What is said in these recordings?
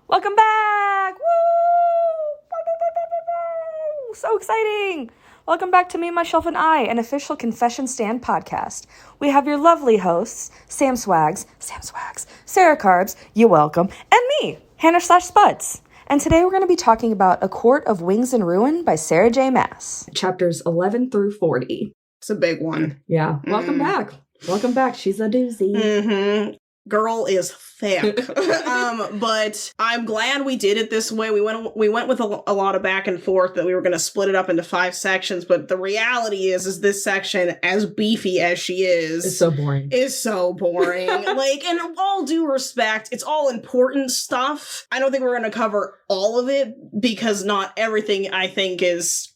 Welcome back! Woo! So exciting! Welcome back to Me, Myself, and I, an official confession stand podcast. We have your lovely hosts, Sam Swags, Sarah Carbs, you welcome, and me, Hannah/Spuds. And today we're going to be talking about A Court of Wings and Ruin by Sarah J. Maas. Chapters 11 through 40. It's a big one. Yeah. Welcome back. Welcome back. She's a doozy. Mm-hmm. Girl is thick. But I'm glad we did it this way. We went with a lot of back and forth that we were going to split it up into 5 sections. But the reality is this section, as beefy as she is, It's so boring. Is so boring. In all due respect, it's all important stuff. I don't think we're going to cover all of it because not everything I think is.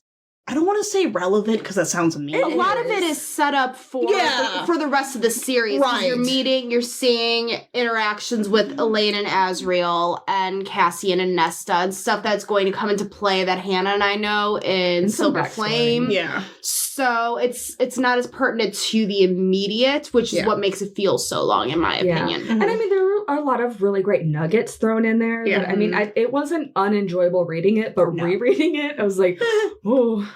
I don't want to say relevant because that sounds mean. A lot of it is set up for the rest of the series. Right. You're seeing interactions with Elaine and Azriel and Cassian and Nesta and stuff that's going to come into play that Hannah and I know in Silver Flame. Yeah. So it's not as pertinent to the immediate, which is what makes it feel so long, in my opinion. Mm-hmm. And I mean, there are a lot of really great nuggets thrown in there. Yeah. That, I mean, it wasn't unenjoyable reading it, but rereading it, I was like, oh.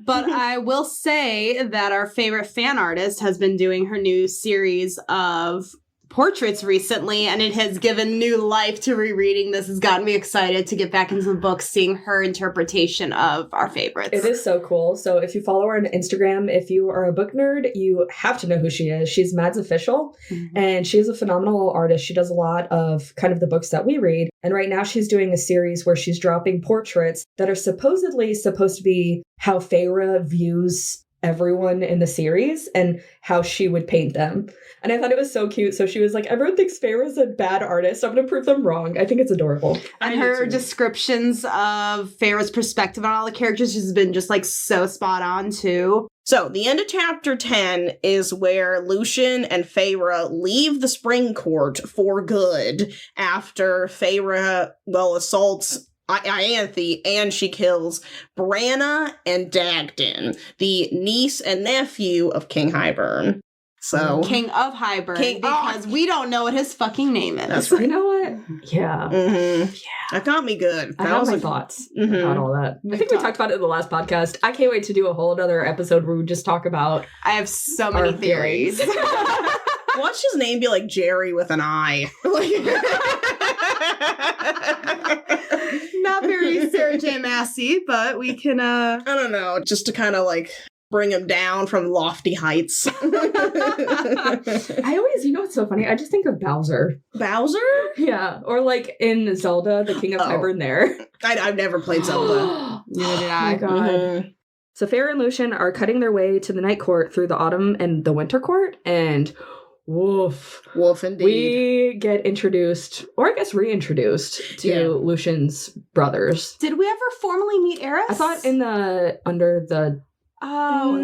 But I will say that our favorite fan artist has been doing her new series of portraits recently, and it has given new life to rereading. This has gotten me excited to get back into the book, seeing her interpretation of our favorites. It is so cool. So if you follow her on Instagram, if you are a book nerd, you have to know who she is. She's Mads Official, and she is a phenomenal artist. She does a lot of kind of the books that we read. And right now she's doing a series where she's dropping portraits that are supposedly supposed to be how Feyre views everyone in the series and how she would paint them. And I thought it was so cute. So she was like, everyone thinks Feyre's a bad artist. I'm going to prove them wrong. I think it's adorable. And her descriptions of Feyre's perspective on all the characters has been just so spot on too. So the end of chapter 10 is where Lucien and Feyre leave the Spring Court for good after Feyre, assaults Ianthe, and she kills Branna and Dagden, the niece and nephew of King Hybern. So King of Hybern, because we don't know what his fucking name is. That's right. You know what? Yeah. Mm-hmm. Yeah. That got me good. I have my thoughts about all that. I think we talked about it in the last podcast. I can't wait to do a whole other episode where we just talk about I have so many theories. Watch his name be like Jerry with an I. Not very Sarah J. Massey, but we can I don't know, just to kind of bring him down from lofty heights. I always, what's so funny? I just think of Bowser. Bowser? Yeah. Or in Zelda, the King of Hybern there. I've never played Zelda. Neither did I. Oh my God. Mm-hmm. So Feyre and Lucien are cutting their way to the Night Court through the Autumn and the Winter Court, and woof indeed. We get introduced, or I guess reintroduced, to Lucien's brothers. Did we ever formally meet Eris? I thought under the Oh,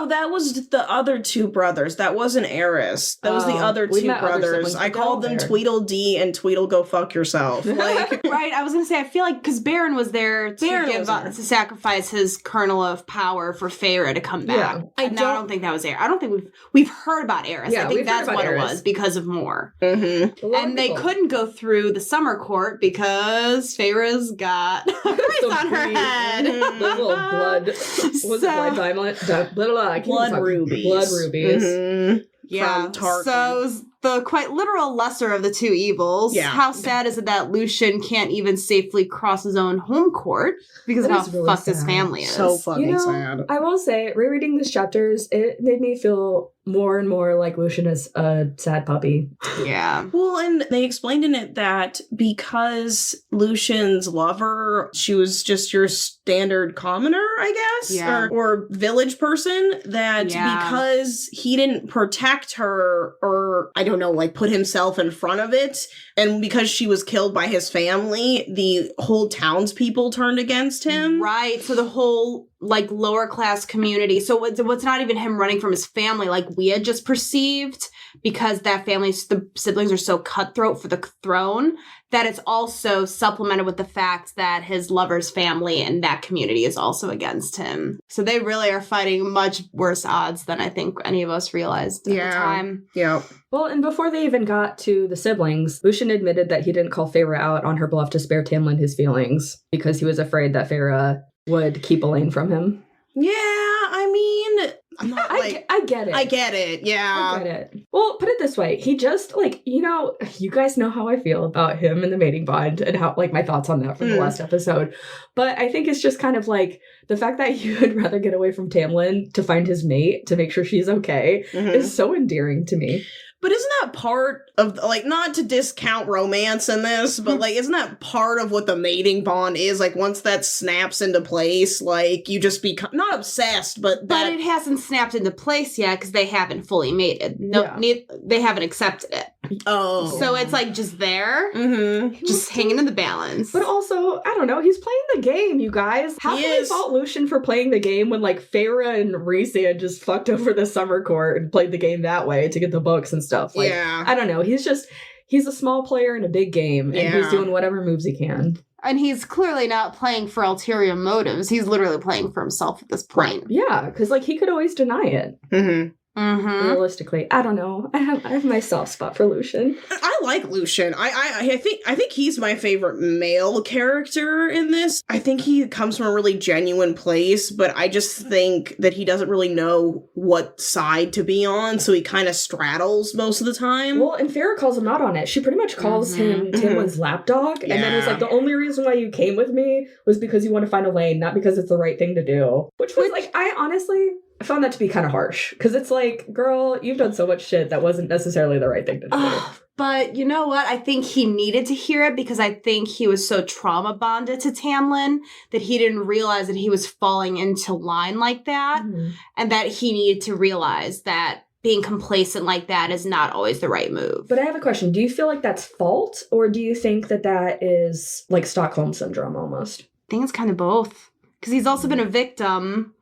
that was the other 2 brothers. That wasn't Eris. That was the other 2 brothers. I called them Tweedledee and Tweedle Go Fuck Yourself. Right, I was gonna say, I feel like, because Baron was there to sacrifice his kernel of power for Feyre to come back. Yeah. I don't think that was Eris. I don't think we've heard about Eris. Yeah, I think that's what Eris. It was, because of Moore. Mm-hmm. And they couldn't go through the Summer Court because Feyre's got a priest on her head. The little blood. Was it blood diamond? Blood rubies. Blood rubies. Mm-hmm. Yeah. From Tarkin. So the quite literal lesser of the 2 evils. Yeah. How sad is it that Lucien can't even safely cross his own home court because of how really fucked sad. his family is? So fucking sad. I will say, rereading these chapters, it made me feel more and more like Lucien is a sad puppy. Yeah. Well, and they explained in it that because Lucien's lover, she was just your standard commoner, I guess, or village person, that because he didn't protect her or, I don't know, put himself in front of it, and because she was killed by his family, the whole townspeople turned against him. Right. So the whole like lower class community. So what's not even him running from his family, like we had just perceived, because that family's, the siblings are so cutthroat for the throne, that it's also supplemented with the fact that his lover's family and that community is also against him. So they really are fighting much worse odds than I think any of us realized at the time. Yeah. Well, and before they even got to the siblings, Lucian admitted that he didn't call Feyre out on her bluff to spare Tamlin his feelings because he was afraid that Feyre would keep Elaine from him. Yeah, I mean, I'm not like... I get it. I get it, yeah. I get it. Well, put it this way. He just, like, you know, you guys know how I feel about him and the mating bond and how, like, my thoughts on that from the last episode. But I think it's just kind of like the fact that he would rather get away from Tamlin to find his mate, to make sure she's okay, is so endearing to me. But isn't that part of, like, not to discount romance in this, but, like, isn't that part of what the mating bond is? Like, once that snaps into place, like, you just become, not obsessed, but that... But it hasn't snapped into place yet because they haven't fully mated. No, they haven't accepted it. Oh. So it's, like, just there, just hanging in the balance. But also, I don't know, he's playing the game, you guys. How can we fault Lucian for playing the game when, like, Feyre and Rhysand just fucked over the summer court and played the game that way to get the books and stuff? Like, I don't know. He's a small player in a big game, and he's doing whatever moves he can. And he's clearly not playing for ulterior motives. He's literally playing for himself at this point. Yeah, because, like, he could always deny it. Realistically, I don't know. I have my soft spot for Lucian. I like Lucian. I think he's my favorite male character in this. I think he comes from a really genuine place, but I just think that he doesn't really know what side to be on, so he kind of straddles most of the time. Well, and Feyre calls him out on it. She pretty much calls him Tamlin's lapdog, and then it's like, the only reason why you came with me was because you want to find Elaine, not because it's the right thing to do. Which was like, I honestly found that to be kind of harsh, because it's like, girl, you've done so much shit that wasn't necessarily the right thing to do. But you know what? I think he needed to hear it because I think he was so trauma bonded to Tamlin that he didn't realize that he was falling into line like that, and that he needed to realize that being complacent like that is not always the right move. But I have a question. Do you feel like that's fault, or do you think that that is like Stockholm Syndrome almost? I think it's kind of both. Because he's also been a victim.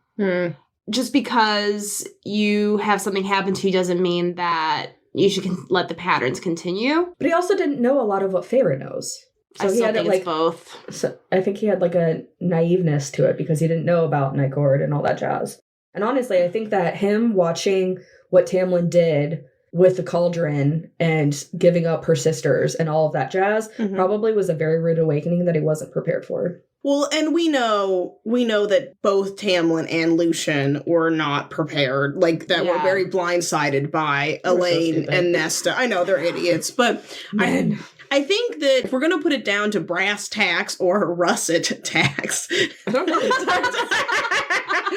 Just because you have something happen to you doesn't mean that you should let the patterns continue. But he also didn't know a lot of what Feyre knows. So I still think it's both. So I think he had like a naiveness to it because he didn't know about Nycord and all that jazz. And honestly, I think that him watching what Tamlin did with the cauldron and giving up her sisters and all of that jazz probably was a very rude awakening that he wasn't prepared for. Well, and we know that both Tamlin and Lucian were not prepared, like that were very blindsided by Elaine and Nesta. I know they're idiots, but I think that if we're going to put it down to brass tacks or russet tacks. I don't know the difference.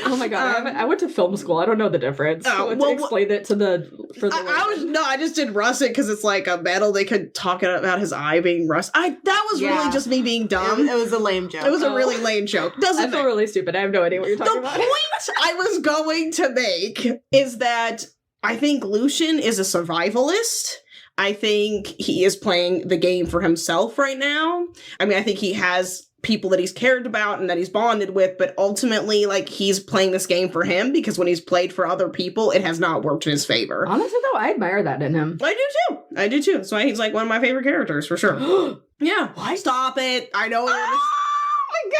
Oh my god, I went to film school. I don't know the difference. Explain it to I just did russet because it's like a metal. They could talk about his eye being rust. That was really just me being dumb. It was a lame joke. It was a really lame joke. I feel really stupid. I have no idea what you're talking about. The point I was going to make is that I think Lucian is a survivalist. I think he is playing the game for himself right now. I mean, I think he has people that he's cared about and that he's bonded with, but ultimately, like, he's playing this game for him because when he's played for other people, it has not worked in his favor. Honestly, though, I admire that in him. I do too. That's why he's, like, one of my favorite characters, for sure. Yeah. What? Stop it. I know. Oh my god.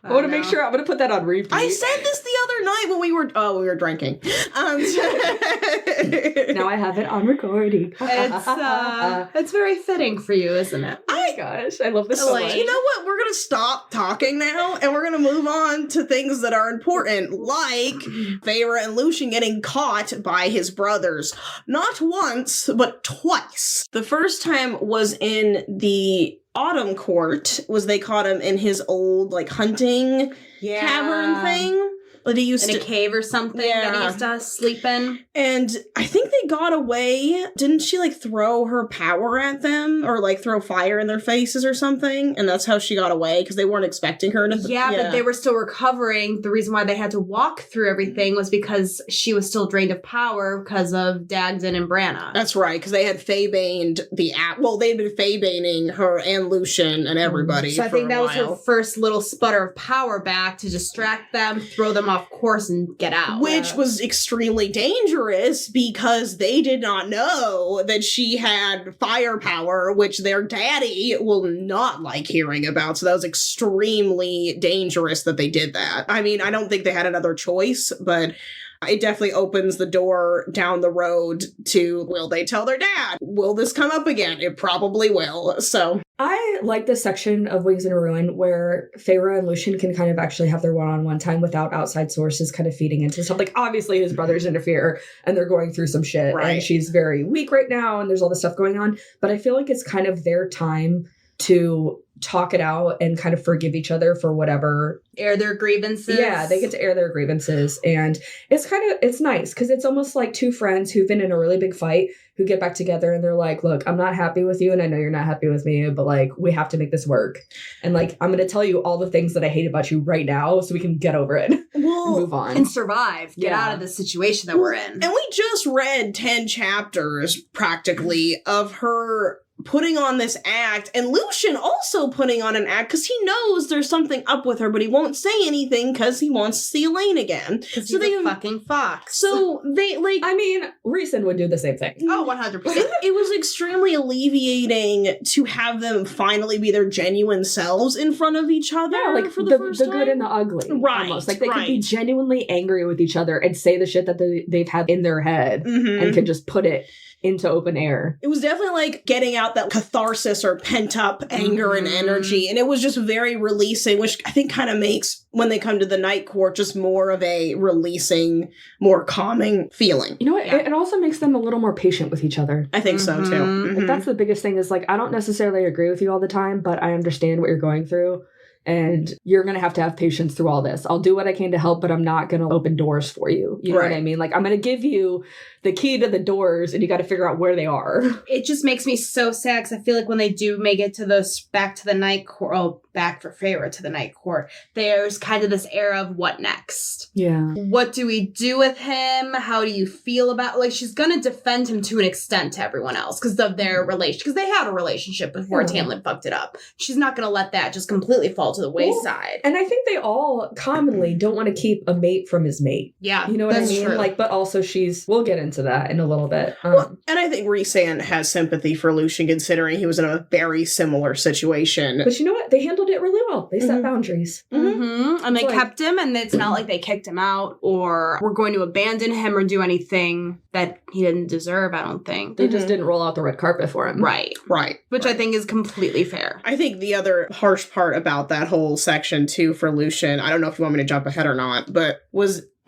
I want to make sure I'm going to put that on repeat. I said this the other night when we were drinking. Now I have it on recording. It's very fitting for you, isn't it? Oh my gosh, I love this so much. You know what? We're going to stop talking now, and we're going to move on to things that are important, like Feyre and Lucian getting caught by his brothers. Not once, but twice. The first time was in the Autumn Court, they caught him in his old, like, hunting cavern thing that he used in a cave or something that he used to sleep in. And I think they got away, didn't she like throw her power at them or like throw fire in their faces or something? And that's how she got away because they weren't expecting her to. Yeah, but they were still recovering. The reason why they had to walk through everything was because she was still drained of power because of Dagden and Branna. That's right, because they had Feybaned they'd been Feybaning her and Lucian and everybody. So I think that was her first little sputter of power back to distract them, throw them off course, and get out. Which was extremely dangerous because they did not know that she had firepower, which their daddy will not like hearing about. So that was extremely dangerous that they did that. I mean, I don't think they had another choice, but it definitely opens the door down the road to, will they tell their dad? Will this come up again? It probably will. So I like this section of Wings in a Ruin where Feyre and Lucian can kind of actually have their one-on-one time without outside sources kind of feeding into stuff. Like, obviously his brothers interfere and they're going through some shit, right, and she's very weak right now and there's all this stuff going on. But I feel like it's kind of their time to talk it out and kind of forgive each other for whatever. Air their grievances. Yeah, they get to air their grievances. And it's nice because it's almost like two friends who've been in a really big fight who get back together and they're like, look, I'm not happy with you and I know you're not happy with me, but like, we have to make this work. And like, I'm going to tell you all the things that I hate about you right now so we can get over it and move on. And survive. Get out of the situation that we're in. And we just read 10 chapters practically of her putting on this act, and Lucian also putting on an act because he knows there's something up with her, but he won't say anything because he wants to see Elaine again. Because he's a fucking fox. So they like. I mean, Rhysand would do the same thing. Oh, 100%. It was extremely alleviating to have them finally be their genuine selves in front of each other. Yeah, like for the first time. good and the ugly, right? Almost. Like they could be genuinely angry with each other and say the shit that they've had in their head, and can just put it into open air. It was definitely like getting out that catharsis or pent up anger and energy. And it was just very releasing, which I think kind of makes when they come to the Night Court just more of a releasing, more calming feeling. You know what? Yeah. It also makes them a little more patient with each other. I think so too. Like, that's the biggest thing is like, I don't necessarily agree with you all the time, but I understand what you're going through. And you're going to have patience through all this. I'll do what I can to help, but I'm not going to open doors for you. You know what I mean? Like, I'm going to give you the key to the doors and you got to figure out where they are. It just makes me so sad because I feel like when they do make it to back to the Night Court, back for Feyre to the Night Court, there's kind of this era of what next? Yeah. What do we do with him? How do you feel about, like, she's going to defend him to an extent to everyone else because of their relation, because they had a relationship before Tamlin fucked it up. She's not going to let that just completely fall to the wayside. And I think they all commonly don't want to keep a mate from his mate. Yeah. You know what I mean? True. Like, but also we'll get into that in a little bit. Well, and I think Rhysand has sympathy for Lucian considering he was in a very similar situation. But you know what? They handled it really well. They set boundaries. And they kept him, and it's not like they kicked him out or were going to abandon him or do anything that he didn't deserve, I don't think. They just didn't roll out the red carpet for him. Right. Which I think is completely fair. I think the other harsh part about that whole section, too, for Lucian, I don't know if you want me to jump ahead or not, but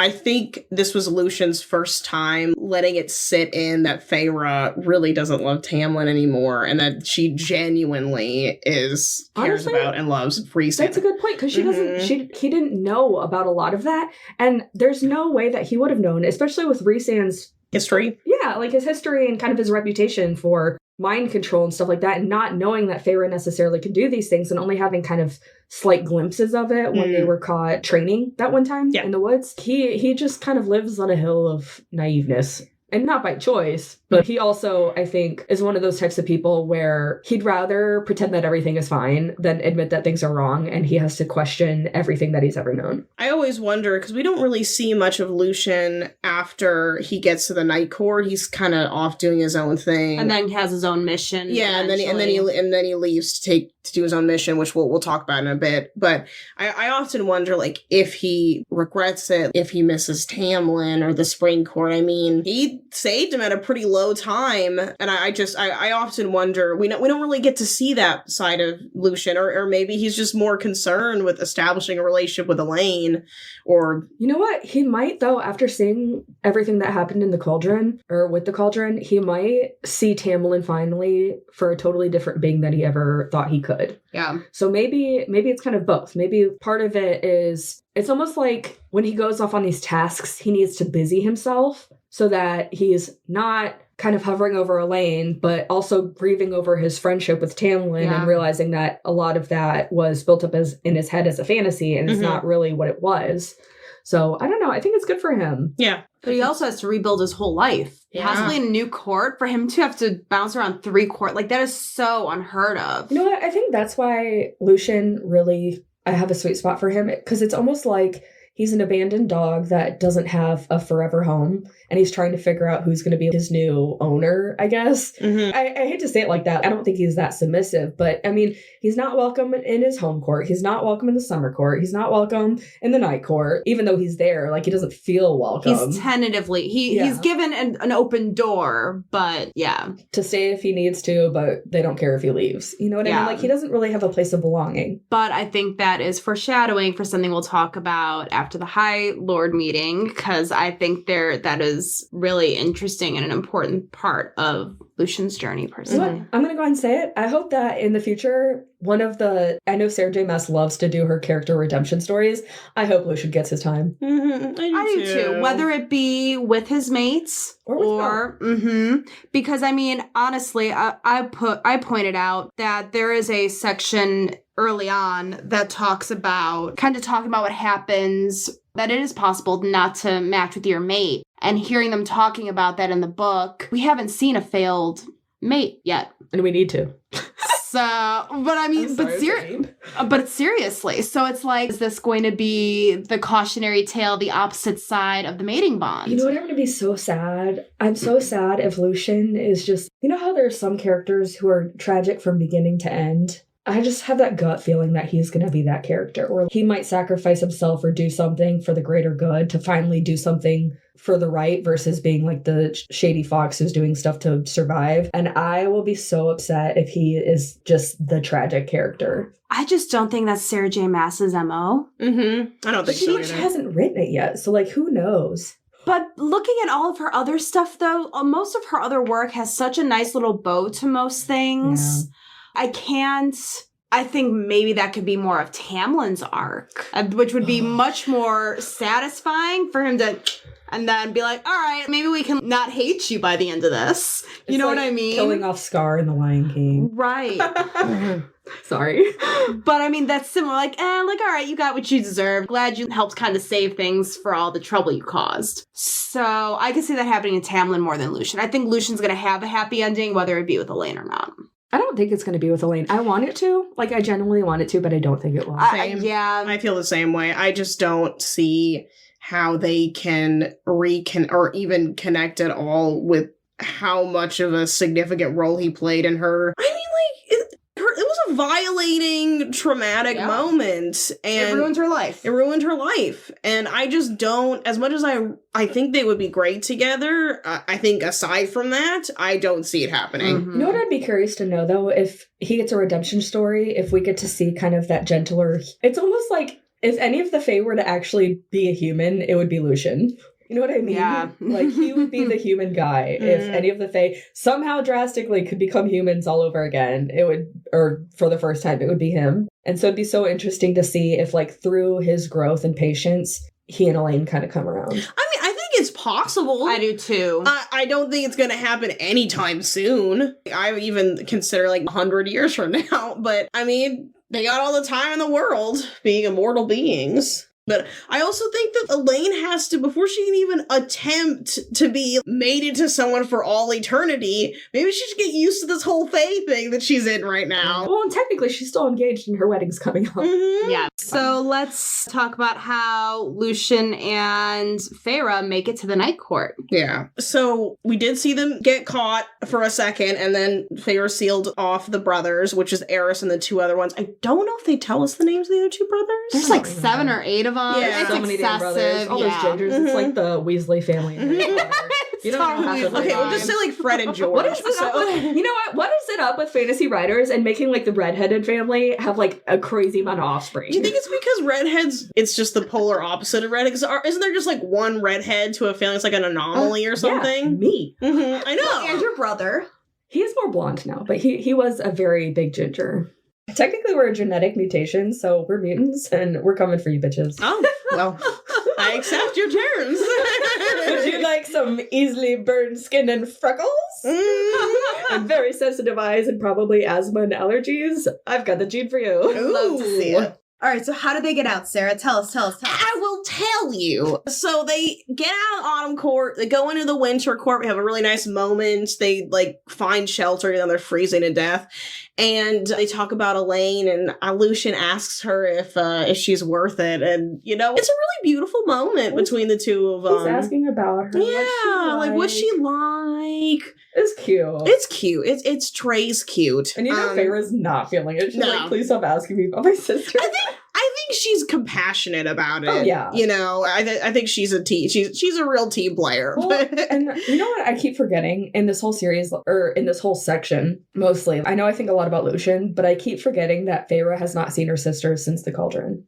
I think this was Lucian's first time letting it sit in that Feyre really doesn't love Tamlin anymore and that she genuinely cares about and loves Rhysand. That's a good point because he didn't know about a lot of that. And there's no way that he would have known, especially with Rhysand's history. Yeah, like his history and kind of his reputation for mind control and stuff like that, and not knowing that Feyre necessarily could do these things and only having kind of slight glimpses of it when they were caught training that one time in the woods. He just kind of lives on a hill of naiveness. And not by choice, but he also, I think, is one of those types of people where he'd rather pretend that everything is fine than admit that things are wrong, and he has to question everything that he's ever known. I always wonder, because we don't really see much of Lucian after he gets to the Night Court. He's kind of off doing his own thing. And then he has his own mission. Yeah, and then he leaves to do his own mission, which we'll talk about in a bit. But I often wonder, like, if he regrets it, if he misses Tamlin or the Spring Court. I mean, he saved him at a pretty low time, and I often wonder, we don't really get to see that side of Lucian, or maybe he's just more concerned with establishing a relationship with Elaine, or... You know what? He might, though, after seeing everything that happened in the Cauldron, or with the Cauldron, he might see Tamlin finally for a totally different being than he ever thought he could. Yeah. So maybe it's kind of both. Maybe part of it is, it's almost like when he goes off on these tasks, he needs to busy himself so that he's not kind of hovering over Elaine, but also grieving over his friendship with Tamlin and realizing that a lot of that was built up as in his head as a fantasy and it's not really what it was. So I don't know. I think it's good for him. Yeah. But he also has to rebuild his whole life. Possibly in a new court. For him to have to bounce around 3 court, like that is so unheard of. You know what? I think that's why Lucien really, I have a sweet spot for him, because it's almost like he's an abandoned dog that doesn't have a forever home, and he's trying to figure out who's going to be his new owner, I guess. I hate to say it like that. I don't think he's that submissive, but I mean, he's not welcome in his home court. He's not welcome in the summer court. He's not welcome in the night court, even though he's there. Like, he doesn't feel welcome. He's tentatively, he's given an open door, but to stay if he needs to, but they don't care if he leaves. You know what I mean? Like, he doesn't really have a place of belonging. But I think that is foreshadowing for something we'll talk about after the High Lord meeting, because I think that is really interesting and an important part of Lucien's journey, personally. You know, I'm going to go ahead and say it. I hope that in the future, I know Sarah J. Maas loves to do her character redemption stories. I hope Lucien gets his time. I do too. Whether it be with his mates or because I mean, honestly, I pointed out that there is a section early on that talks about what happens, that it is possible not to match with your mate. And hearing them talking about that in the book, we haven't seen a failed mate yet. And we need to. So, but I mean, but seriously, so it's like, is this going to be the cautionary tale, the opposite side of the mating bond? You know what? I'm going to be so sad. I'm so sad if Lucien is just, you know how there are some characters who are tragic from beginning to end? I just have that gut feeling that he's going to be that character, or he might sacrifice himself or do something for the greater good to finally do something for the right versus being like the shady fox who's doing stuff to survive. And I will be so upset if he is just the tragic character. I just don't think that's Sarah J. Maas's MO. I don't think so either. She hasn't written it yet, so like, who knows? But looking at all of her other stuff, though, most of her other work has such a nice little bow to most things. Yeah. I think maybe that could be more of Tamlin's arc, which would be much more satisfying for him to, and then be like, all right, maybe we can not hate you by the end of this. You know like what I mean? Killing off Scar in The Lion King. Right. Sorry. But I mean, that's similar. All right, you got what you deserve. Glad you helped kind of save things for all the trouble you caused. So I can see that happening in Tamlin more than Lucien. I think Lucien's going to have a happy ending, whether it be with Elaine or not. I don't think it's going to be with Elaine. I want it to. Like, I genuinely want it to, but I don't think it will. I feel the same way. I just don't see how they can or even connect at all with how much of a significant role he played in her. I mean, like, it was a violating, traumatic moment. And it ruined her life. And I just don't, as much as I think they would be great together, I think aside from that, I don't see it happening. You know what I'd be curious to know, though? If he gets a redemption story, if we get to see kind of that gentler... It's almost like if any of the Fae were to actually be a human, it would be Lucien. You know what I mean? Yeah. Like, he would be the human guy. If any of the Fae somehow drastically could become humans all over again, or for the first time, it would be him. And so it'd be so interesting to see if, like, through his growth and patience, he and Elaine kind of come around. I mean, I think it's possible. I do too. I don't think it's going to happen anytime soon. I would even consider like 100 years from now. But I mean, they got all the time in the world being immortal beings. But I also think that Elaine has to, before she can even attempt to be mated to someone for all eternity, maybe she should get used to this whole Fae thing that she's in right now. Well, and technically she's still engaged and her wedding's coming up. Yeah. So let's talk about how Lucien and Feyre make it to the Night Court. Yeah. So we did see them get caught for a second, and then Feyre sealed off the brothers, which is Eris and the 2 other ones. I don't know if they tell us the names of the other 2 brothers. There's like 7 or 8 of them. Yeah. It's so many damn brothers. All those gingers. It's like the Weasley family. You don't have to okay, we'll just say like Fred and George. What is it up with, you know what is it up with fantasy writers and making like the redheaded family have like a crazy amount of offspring? Do you think it's because redheads, it's just the polar opposite of redheads? Isn't there just like one redhead to a family? It's like an anomaly or something? Yeah, me. I know. And your brother. He's more blonde now, but he was a very big ginger. Technically, we're a genetic mutation, so we're mutants, and we're coming for you, bitches. Oh, well, I accept your terms. Would you like some easily burned skin and freckles? And very sensitive eyes and probably asthma and allergies? I've got the gene for you. Love to see it. All right, so how did they get out, Sarah? Tell us. I will tell you. So they get out of Autumn Court, they go into the Winter Court, we have a really nice moment, they, like, find shelter, and then they're freezing to death, and they talk about Elaine, and Lucian asks her if she's worth it, and, you know, it's a really beautiful moment between the two of them. He's asking about her. Yeah, what's she like? It's cute. It's cute. It's Trey's cute. And you know, Feyre's not feeling it. She's no. like, please stop asking me about my sister. I think she's compassionate about it. Oh, yeah. You know, I think she's a real team player. Well, and you know what I keep forgetting in this whole series, or in this whole section, mostly, I know I think a lot about Lucian, but I keep forgetting that Feyre has not seen her sister since the Cauldron.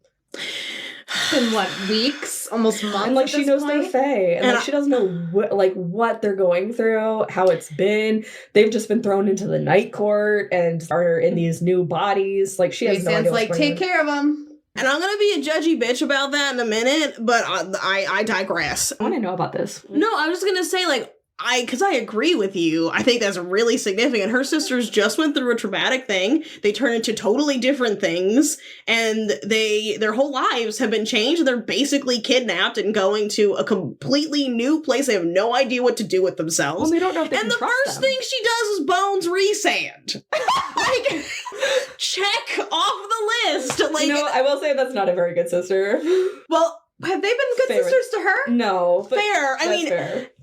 In what, weeks? Almost months? And, like, she knows they're Fae. And, like, she doesn't know what they're going through, how it's been. They've just been thrown into the Night Court and are in these new bodies. Like, she has no idea what's going take care of them. And I'm going to be a judgy bitch about that in a minute, but I digress. I want to know about this. No, I was just going to say, like, because I agree with you. I think that's really significant. Her sisters just went through a traumatic thing. They turn into totally different things, and their whole lives have been changed. They're basically kidnapped and going to a completely new place. They have no idea what to do with themselves. Well, they don't know if they and can the trust first them. thing she does is Bones resand. Like, check off the list. Like, you know, I will say that's not a very good sister. Well, have they been good Fair. sisters to her? No. But fair. I mean,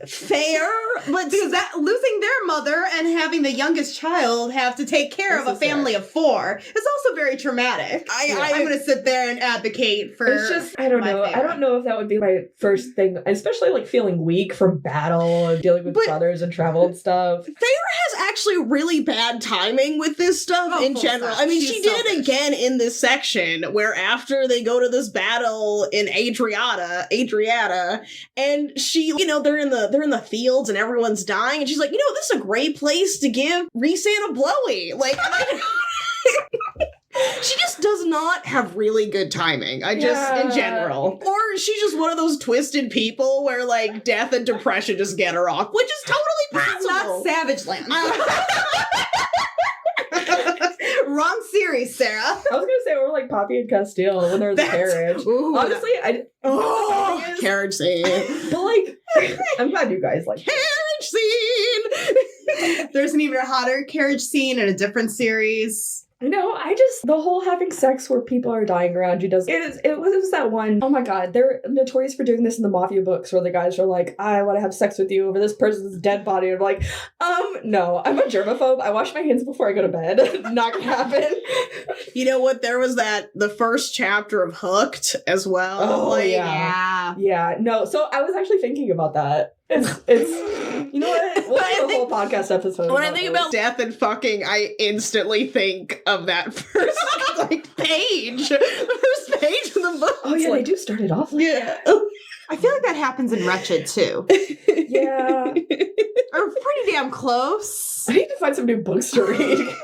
fair, but because that losing their mother and having the youngest child have to take care of a family of 4 is also very traumatic. I'm going to sit there and advocate for. It's just, I don't know. I don't know if that would be my first thing, especially like feeling weak from battle and dealing with brothers and travel and stuff. Feyre has actually really bad timing with this stuff in general. I mean, she did it again in this section where after they go to this battle in Adriata, and she, you know, they're in the fields and everyone's dying, and she's like, you know, this is a great place to give Rhysand a blowy. Like, she just does not have really good timing. In general. Or she's just one of those twisted people where, like, death and depression just get her off, which is totally possible. Not Savage Land. Wrong series, Sarah. I was gonna say we're like Poppy and Castile when they're in the carriage. Honestly, carriage scene. But like, I'm glad you guys like carriage scene. There's an even hotter carriage scene in a different series. No, the whole having sex where people are dying around you it was that one. Oh my god, they're notorious for doing this in the Mafia books where the guys are like, I want to have sex with you over this person's dead body. And I'm like, no, I'm a germaphobe. I wash my hands before I go to bed. Not gonna happen. You know what? There was the first chapter of Hooked as well. Oh, yeah. No, so I was actually thinking about that. It's you know what? We'll do a whole podcast episode. When I think about death and fucking, I instantly think of that first page. The first page of the book. Oh yeah, they do start it off like that. I feel like that happens in Wretched too. Yeah. Or pretty damn close. I need to find some new books to read.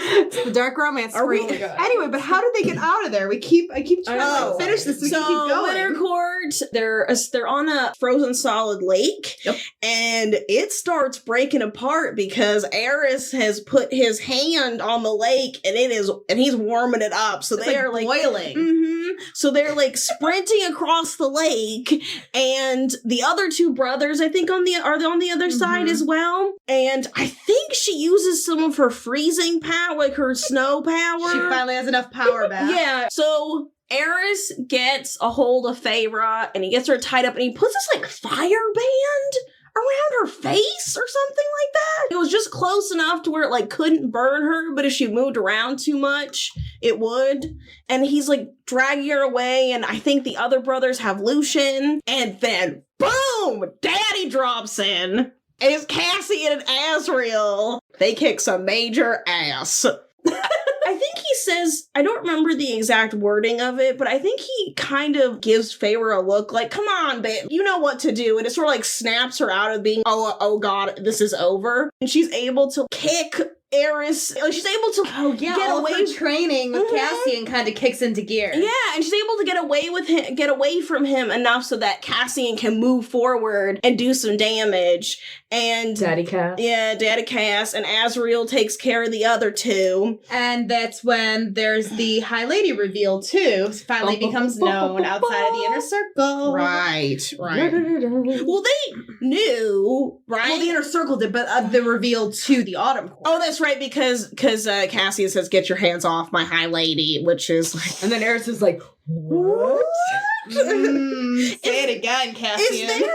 It's the dark romance spree. Anyway, but how did they get out of there? I keep trying to finish this. We can keep going. Winter Court, they're on a frozen solid lake, and it starts breaking apart because Eris has put his hand on the lake, and he's warming it up. So they are like boiling. Mm-hmm. So they're like sprinting across the lake, and the other 2 brothers, I think, are on the other side as well. And I think she uses some of her freezing power, like her snow power. She finally has enough power back. Yeah. So Eris gets a hold of Feyre, and he gets her tied up, and he puts this like fire band around her face or something like that. It was just close enough to where it like couldn't burn her, but if she moved around too much, it would. And he's like dragging her away, and I think the other brothers have Lucian, and then boom, Daddy drops in. And it's Cassian and Asriel. They kick some major ass. I think he says, I don't remember the exact wording of it, but I think he kind of gives Feyre a look like, come on, babe, you know what to do. And it sort of like snaps her out of being, oh God, this is over. And she's able to kick Eris, she's able to get all away her training with Cassian kind of kicks into gear. Yeah, and she's able to get away from him enough so that Cassian can move forward and do some damage. And Daddy Cass. Yeah, Daddy Cass, and Azrael takes care of the other two. And that's when there's the High Lady reveal too. Finally becomes known outside of the inner circle. Right. Well, they knew, right? Well, the inner circle did, but the reveal to the Autumn Court. Oh, that's right, because Cassian says, "Get your hands off my High Lady," which is like, and then Eris is like, "What?" Say it again, Cassian. Is there?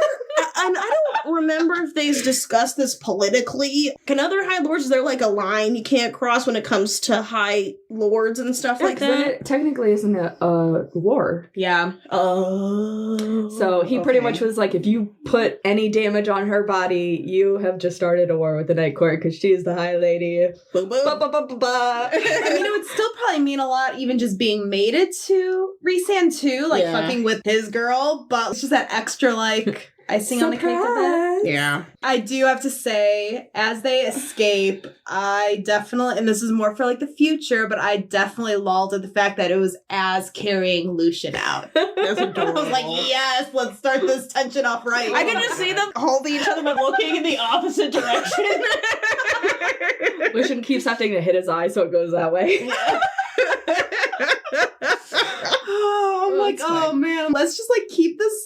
And I don't remember if they discussed this politically. Can other High Lords, is there like a line you can't cross when it comes to High Lords and stuff like that? It technically isn't a war. Yeah. Oh. So he pretty much was like, if you put any damage on her body, you have just started a war with the Night Court because she is the High Lady. Boom, boom. Ba, ba, ba, ba, ba. I mean, it would still probably mean a lot even just being mated to Rhysand too, like fucking with his girl, but it's just that extra like icing on the cake of it. Yeah. I do have to say, as they escape, I definitely, and this is more for like the future, but I definitely lolled at the fact that it was Az carrying Lucian out. That's adorable. I was like, yes, let's start this tension off right. I can just see them holding each other but looking in the opposite direction. Lucian keeps having to hit his eye, so it goes that way. Yeah. I'm like, oh man, let's just like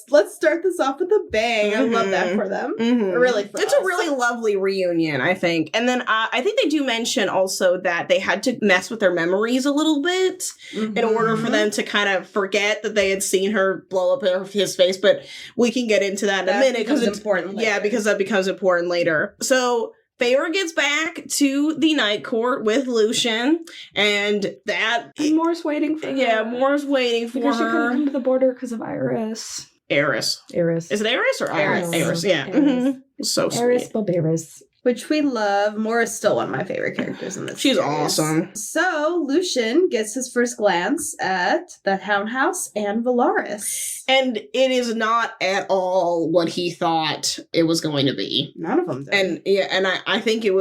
let's start this off with a bang. I love that for them. Really, it's a really lovely reunion, I think. And then I think they do mention also that they had to mess with their memories a little bit in order for them to kind of forget that they had seen her blow up his face. But we can get into that in a minute because it's important later. Yeah, because that becomes important later. So Feyre gets back to the Night Court with Lucian, and Moore's waiting for her. Yeah, Moore's waiting for because her. She couldn't come to the border because of Iris. Eris. Is it Eris or Iris? Eris, yeah. Eris. So sweet. Eris Bulbaris. Which we love. Moore is still one of my favorite characters in this She's series. awesome. So, Lucian gets his first glance at the Hound House and Valaris. And it is not at all what he thought it was going to be. None of them did. And yeah, and I think he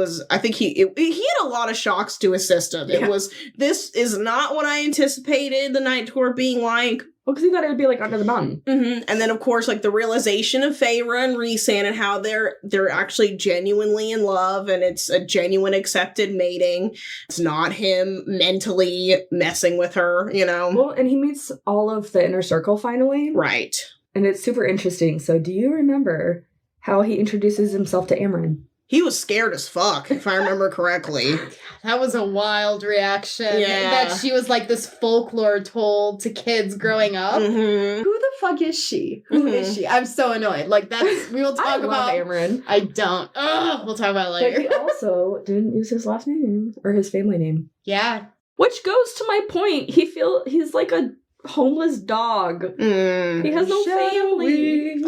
had a lot of shocks to his system. Yeah. This is not what I anticipated the Night Tour being like. Well, because he thought it would be like under the mountain. And then, of course, like the realization of Feyre and Rhysand and how they're actually genuinely in love and it's a genuine accepted mating. It's not him mentally messing with her, you know? Well, and he meets all of the inner circle finally. Right. And it's super interesting. So do you remember how he introduces himself to Amren? He was scared as fuck, if I remember correctly. That was a wild reaction. Yeah. That she was like this folklore told to kids growing up. Who the fuck is she? Who is she? I'm so annoyed. Like, we will talk about Amren. I don't. Ugh, we'll talk about it later. But he also didn't use his last name or his family name. Yeah. Which goes to my point. He's like a homeless dog. He has no family.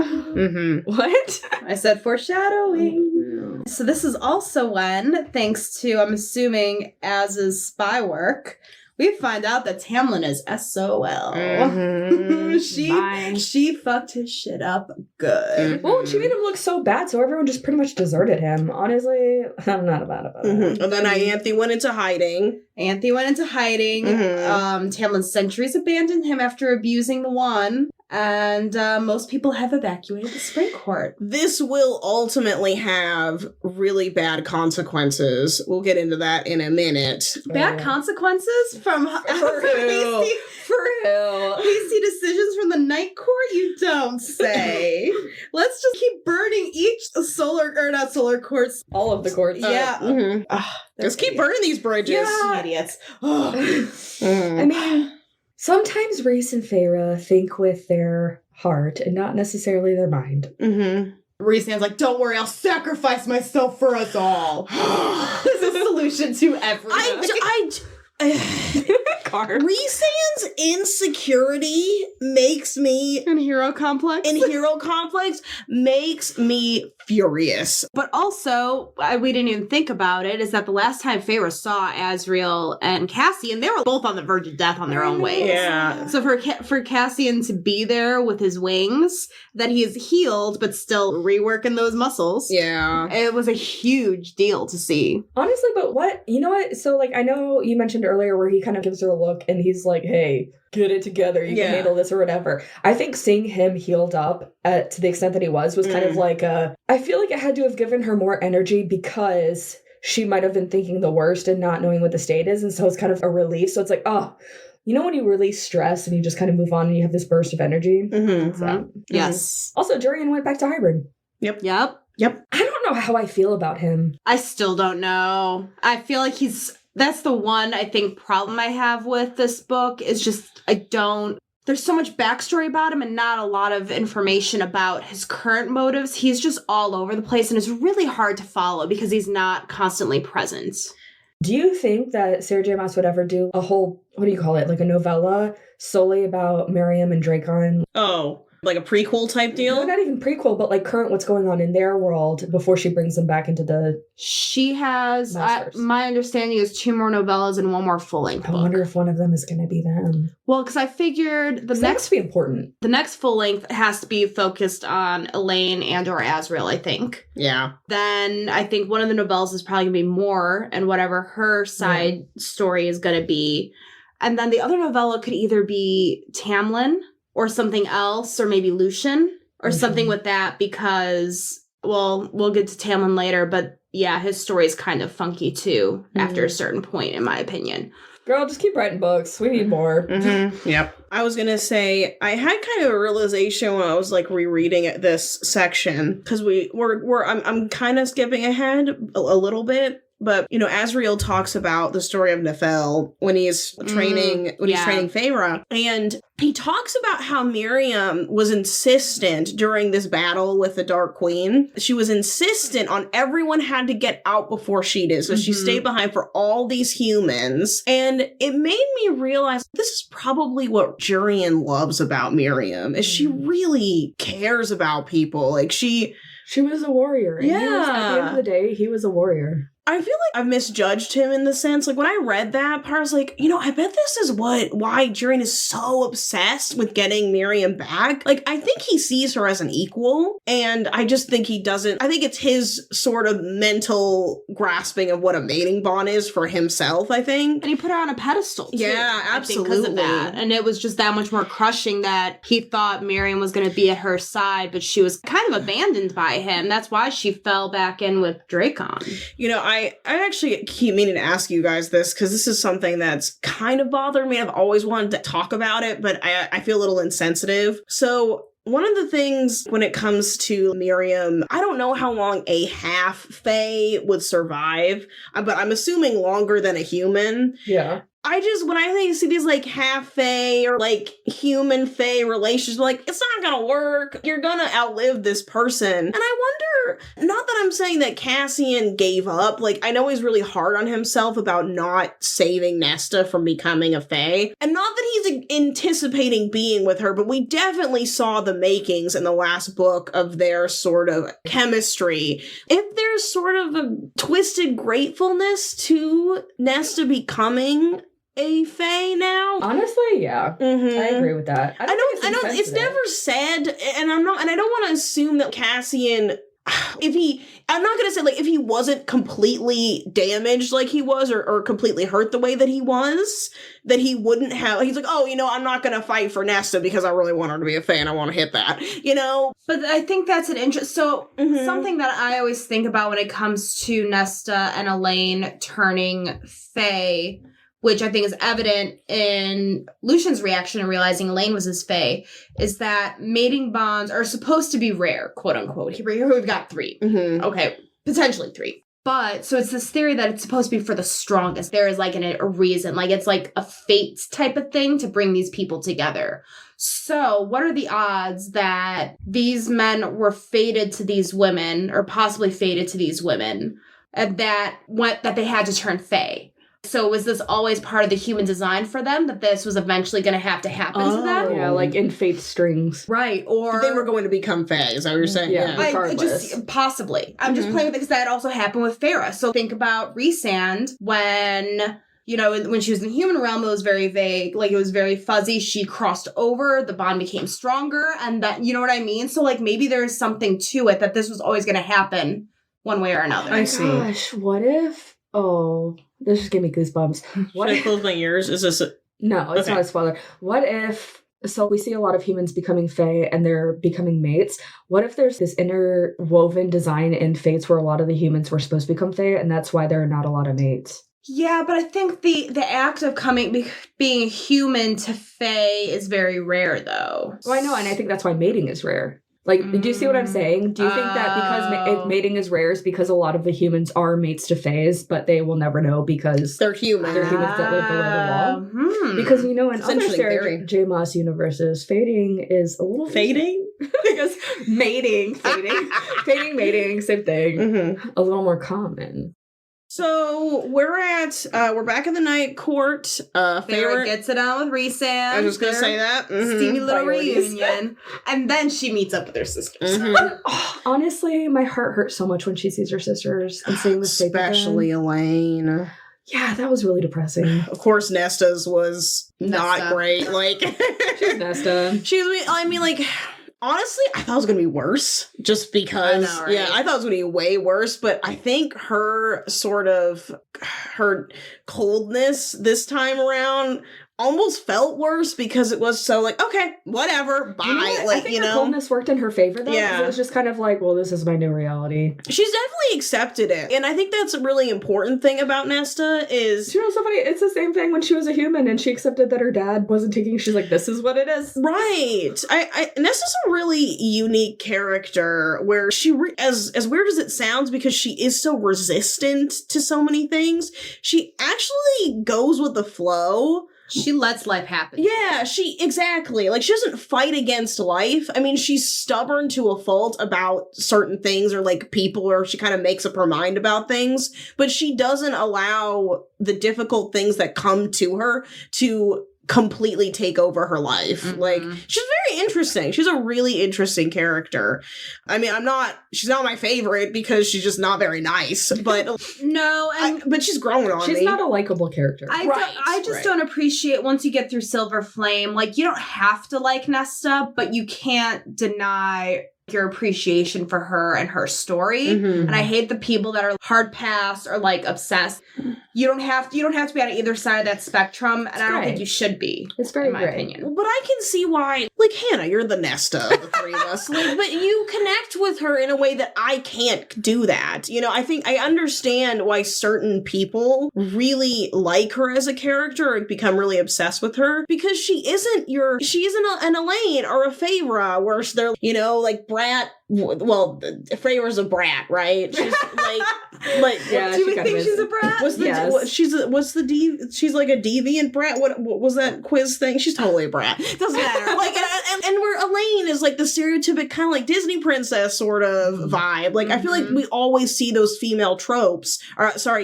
What? I said foreshadowing. So this is also when, thanks to, I'm assuming, Az's spy work, we find out that Tamlin is SOL. She fucked his shit up good. Well, she made him look so bad, so everyone just pretty much deserted him. Honestly, I'm not mad about it. And then Ianthe went into hiding. Tamlin's sentries abandoned him after abusing the wand. And most people have evacuated the Spring Court. This will ultimately have really bad consequences. We'll get into that in a minute. Bad consequences from For who? hasty decisions from the Night Court? You don't say. Let's just keep burning each not solar courts. All of the courts. Yeah. Just keep burning these bridges. Yeah. Idiots. I mean, sometimes Rhys and Feyre think with their heart and not necessarily their mind. Rhysand's like, don't worry, I'll sacrifice myself for us all. This is a solution to everything. Rhysand's insecurity makes me And hero complex makes me furious. But also, we didn't even think about it, is that the last time Feyre saw Asriel and Cassian, they were both on the verge of death on their own ways. Yeah. So for Cassian to be there with his wings, that he is healed, but still reworking those muscles. Yeah. It was a huge deal to see. Honestly, but what? You know what? So, like, I know you mentioned earlier where he kind of gives her a look and he's like, hey, get it together. You can handle this or whatever. I think seeing him healed up to the extent that he was kind of like I feel like it had to have given her more energy because she might have been thinking the worst and not knowing what the state is. And so it's kind of a relief. So it's like, oh, you know when you release stress and you just kind of move on and you have this burst of energy? Yes. Also, Durian went back to hybrid. Yep. I don't know how I feel about him. I still don't know. I feel like that's the one, I think, problem I have with this book is just, there's so much backstory about him and not a lot of information about his current motives. He's just all over the place and it's really hard to follow because he's not constantly present. Do you think that Sarah J. Maas would ever do a whole, what do you call it, like a novella solely about Miriam and Dracon? Oh, like a prequel type deal? No, not even prequel, but like current what's going on in their world before she brings them back into the... She has, my understanding is 2 more novellas and 1 more full-length book. I wonder if one of them is going to be them. Well, because I figured that must be important. The next full-length has to be focused on Elaine and or Asriel, I think. Yeah. Then I think one of the novellas is probably going to be Moore and whatever her side story is going to be. And then the other novella could either be Tamlin or something else, or maybe Lucian, or something with that, because, well, we'll get to Tamlin later, but yeah, his story is kind of funky too, after a certain point, in my opinion. Girl, just keep writing books. We need more. Yep. I was gonna say, I had kind of a realization when I was like rereading this section, because I'm kind of skipping ahead a little bit. But, you know, Asriel talks about the story of Nephel when he's training Feyre. And he talks about how Miriam was insistent during this battle with the Dark Queen. She was insistent on everyone had to get out before she did. So she stayed behind for all these humans. And it made me realize this is probably what Jurian loves about Miriam, is she really cares about people. Like she was a warrior. And at the end of the day, he was a warrior. I feel like I've misjudged him in the sense, like, when I read that part, I was like, you know, I bet this is why Jurian is so obsessed with getting Miriam back. Like, I think he sees her as an equal, and I just think he doesn't, I think it's his sort of mental grasping of what a mating bond is for himself, I think. And he put her on a pedestal, too. Yeah, absolutely. Because of that. And it was just that much more crushing that he thought Miriam was going to be at her side, but she was kind of abandoned by him. That's why she fell back in with Dracon. You know, I actually keep meaning to ask you guys this, because this is something that's kind of bothered me. I've always wanted to talk about it, but I feel a little insensitive. So one of the things when it comes to Miriam, I don't know how long a half Fae would survive, but I'm assuming longer than a human. Yeah. When I see these like half Fae or like human Fae relations, like, it's not gonna work. You're gonna outlive this person. And I wonder, not that I'm saying that Cassian gave up, like, I know he's really hard on himself about not saving Nesta from becoming a Fae. And not that he's anticipating being with her, but we definitely saw the makings in the last book of their sort of chemistry. If there's sort of a twisted gratefulness to Nesta becoming a Fae now? Honestly, yeah. I agree with that. I don't it's never said, and I don't want to assume that Cassian, I'm not going to say, like, if he wasn't completely damaged like he was, or completely hurt the way that he was, that he wouldn't have, he's like, oh, you know, I'm not going to fight for Nesta because I really want her to be a Fae and I want to hit that, you know? But I think that's an interest. So something that I always think about when it comes to Nesta and Elaine turning Fae, which I think is evident in Lucian's reaction and realizing Elaine was his Fae, is that mating bonds are supposed to be rare, quote unquote. Here we've got 3. Okay, potentially 3. But, so it's this theory that it's supposed to be for the strongest. There is like a reason, like it's like a fate type of thing to bring these people together. So what are the odds that these men were fated to these women, or possibly fated to these women, that they had to turn Fae? So was this always part of the human design for them, that this was eventually going to happen to them? Yeah, like in Fate's strings. Right, or... They were going to become fae, is that what you're saying? Yeah. Possibly. I'm just playing with it because that also happened with Farah. So think about Rhysand when... when she was in the human realm, it was very vague. Like, it was very fuzzy. She crossed over. The bond became stronger. And that, you know what I mean? So, like, maybe there's something to it that this was always going to happen one way or another. I see. Gosh, what if... Oh, this just gave me goosebumps. Should I close my ears? Is this... No, it's Okay. not a spoiler. What if... So we see a lot of humans becoming fae and they're becoming mates. What if there's this interwoven design in Fates where a lot of the humans were supposed to become fae and that's why there are not a lot of mates? Yeah, but I think the act of being human to fae is very rare, though. Well, I know, and I think that's why mating is rare. Like, do you see what I'm saying? Do you think that because mating is rare is because a lot of the humans are mates to faes, but they will never know because They're human. they're humans that live below the wall? Because, in other Sarah J. Maas universes, fating is a little... Fading? Because mating, mating, same thing. Mm-hmm. A little more common. So we're back in the night court. Farah gits it on with Rhysand. I was just gonna say that. Mm-hmm. Steamy little Priorities. reunion. And then she meets up with her sisters. Mm-hmm. Honestly, my heart hurts so much when she sees her sisters and seeing the state of them. Especially Elaine. Yeah, that was really depressing. Of course, Nesta's was not Nesta. great. Like, She's Nesta. Honestly, I thought it was going to be worse just because, I know, right? I thought it was going to be way worse, but I think her coldness this time around almost felt worse because it was so like, okay, whatever, bye. You know what? Like, I think her coldness worked in her favor though. Yeah. It was just kind of like, well, this is my new reality. She's definitely accepted it. And I think that's a really important thing about Nesta is... You know, somebody, it's the same thing when she was a human and she accepted that her dad wasn't taking, she's like, this is what it is. Right. Nesta's a really unique character where she, as weird as it sounds, because she is so resistant to so many things, she actually goes with the flow. She lets life happen. Yeah, exactly. Like, she doesn't fight against life. I mean, she's stubborn to a fault about certain things or, like, people, or she kind of makes up her mind about things, but she doesn't allow the difficult things that come to her to completely take over her life. Mm-hmm. Like, she's very interesting. She's a really interesting character. I mean, she's not my favorite because she's just not very nice, but No, and but she's growing on me. She's not a likable character. I just don't appreciate once you get through Silver Flame, like, you don't have to like Nesta, but you can't deny your appreciation for her and her story. Mhm. And I hate the people that are hard pass or like obsessed. You don't have to be on either side of that spectrum, and I don't think you should be. It's very in my great. opinion. But I can see why, like, Hannah, you're the Nesta of the three of us. Like, but you connect with her in a way that I can't do that. You know, I think I understand why certain people really like her as a character or become really obsessed with her, because she isn't an Elaine or a Feyre where they're, like, brat. Well, Feyre's a brat, right? She's like Yeah, Do we she kind of think is. she's a brat? Yes. She's like a deviant brat. What was that quiz thing? She's totally a brat. Doesn't matter. Like, and where Elaine is like the stereotypic kind of like Disney princess sort of vibe. Like, I feel like we always see those female tropes,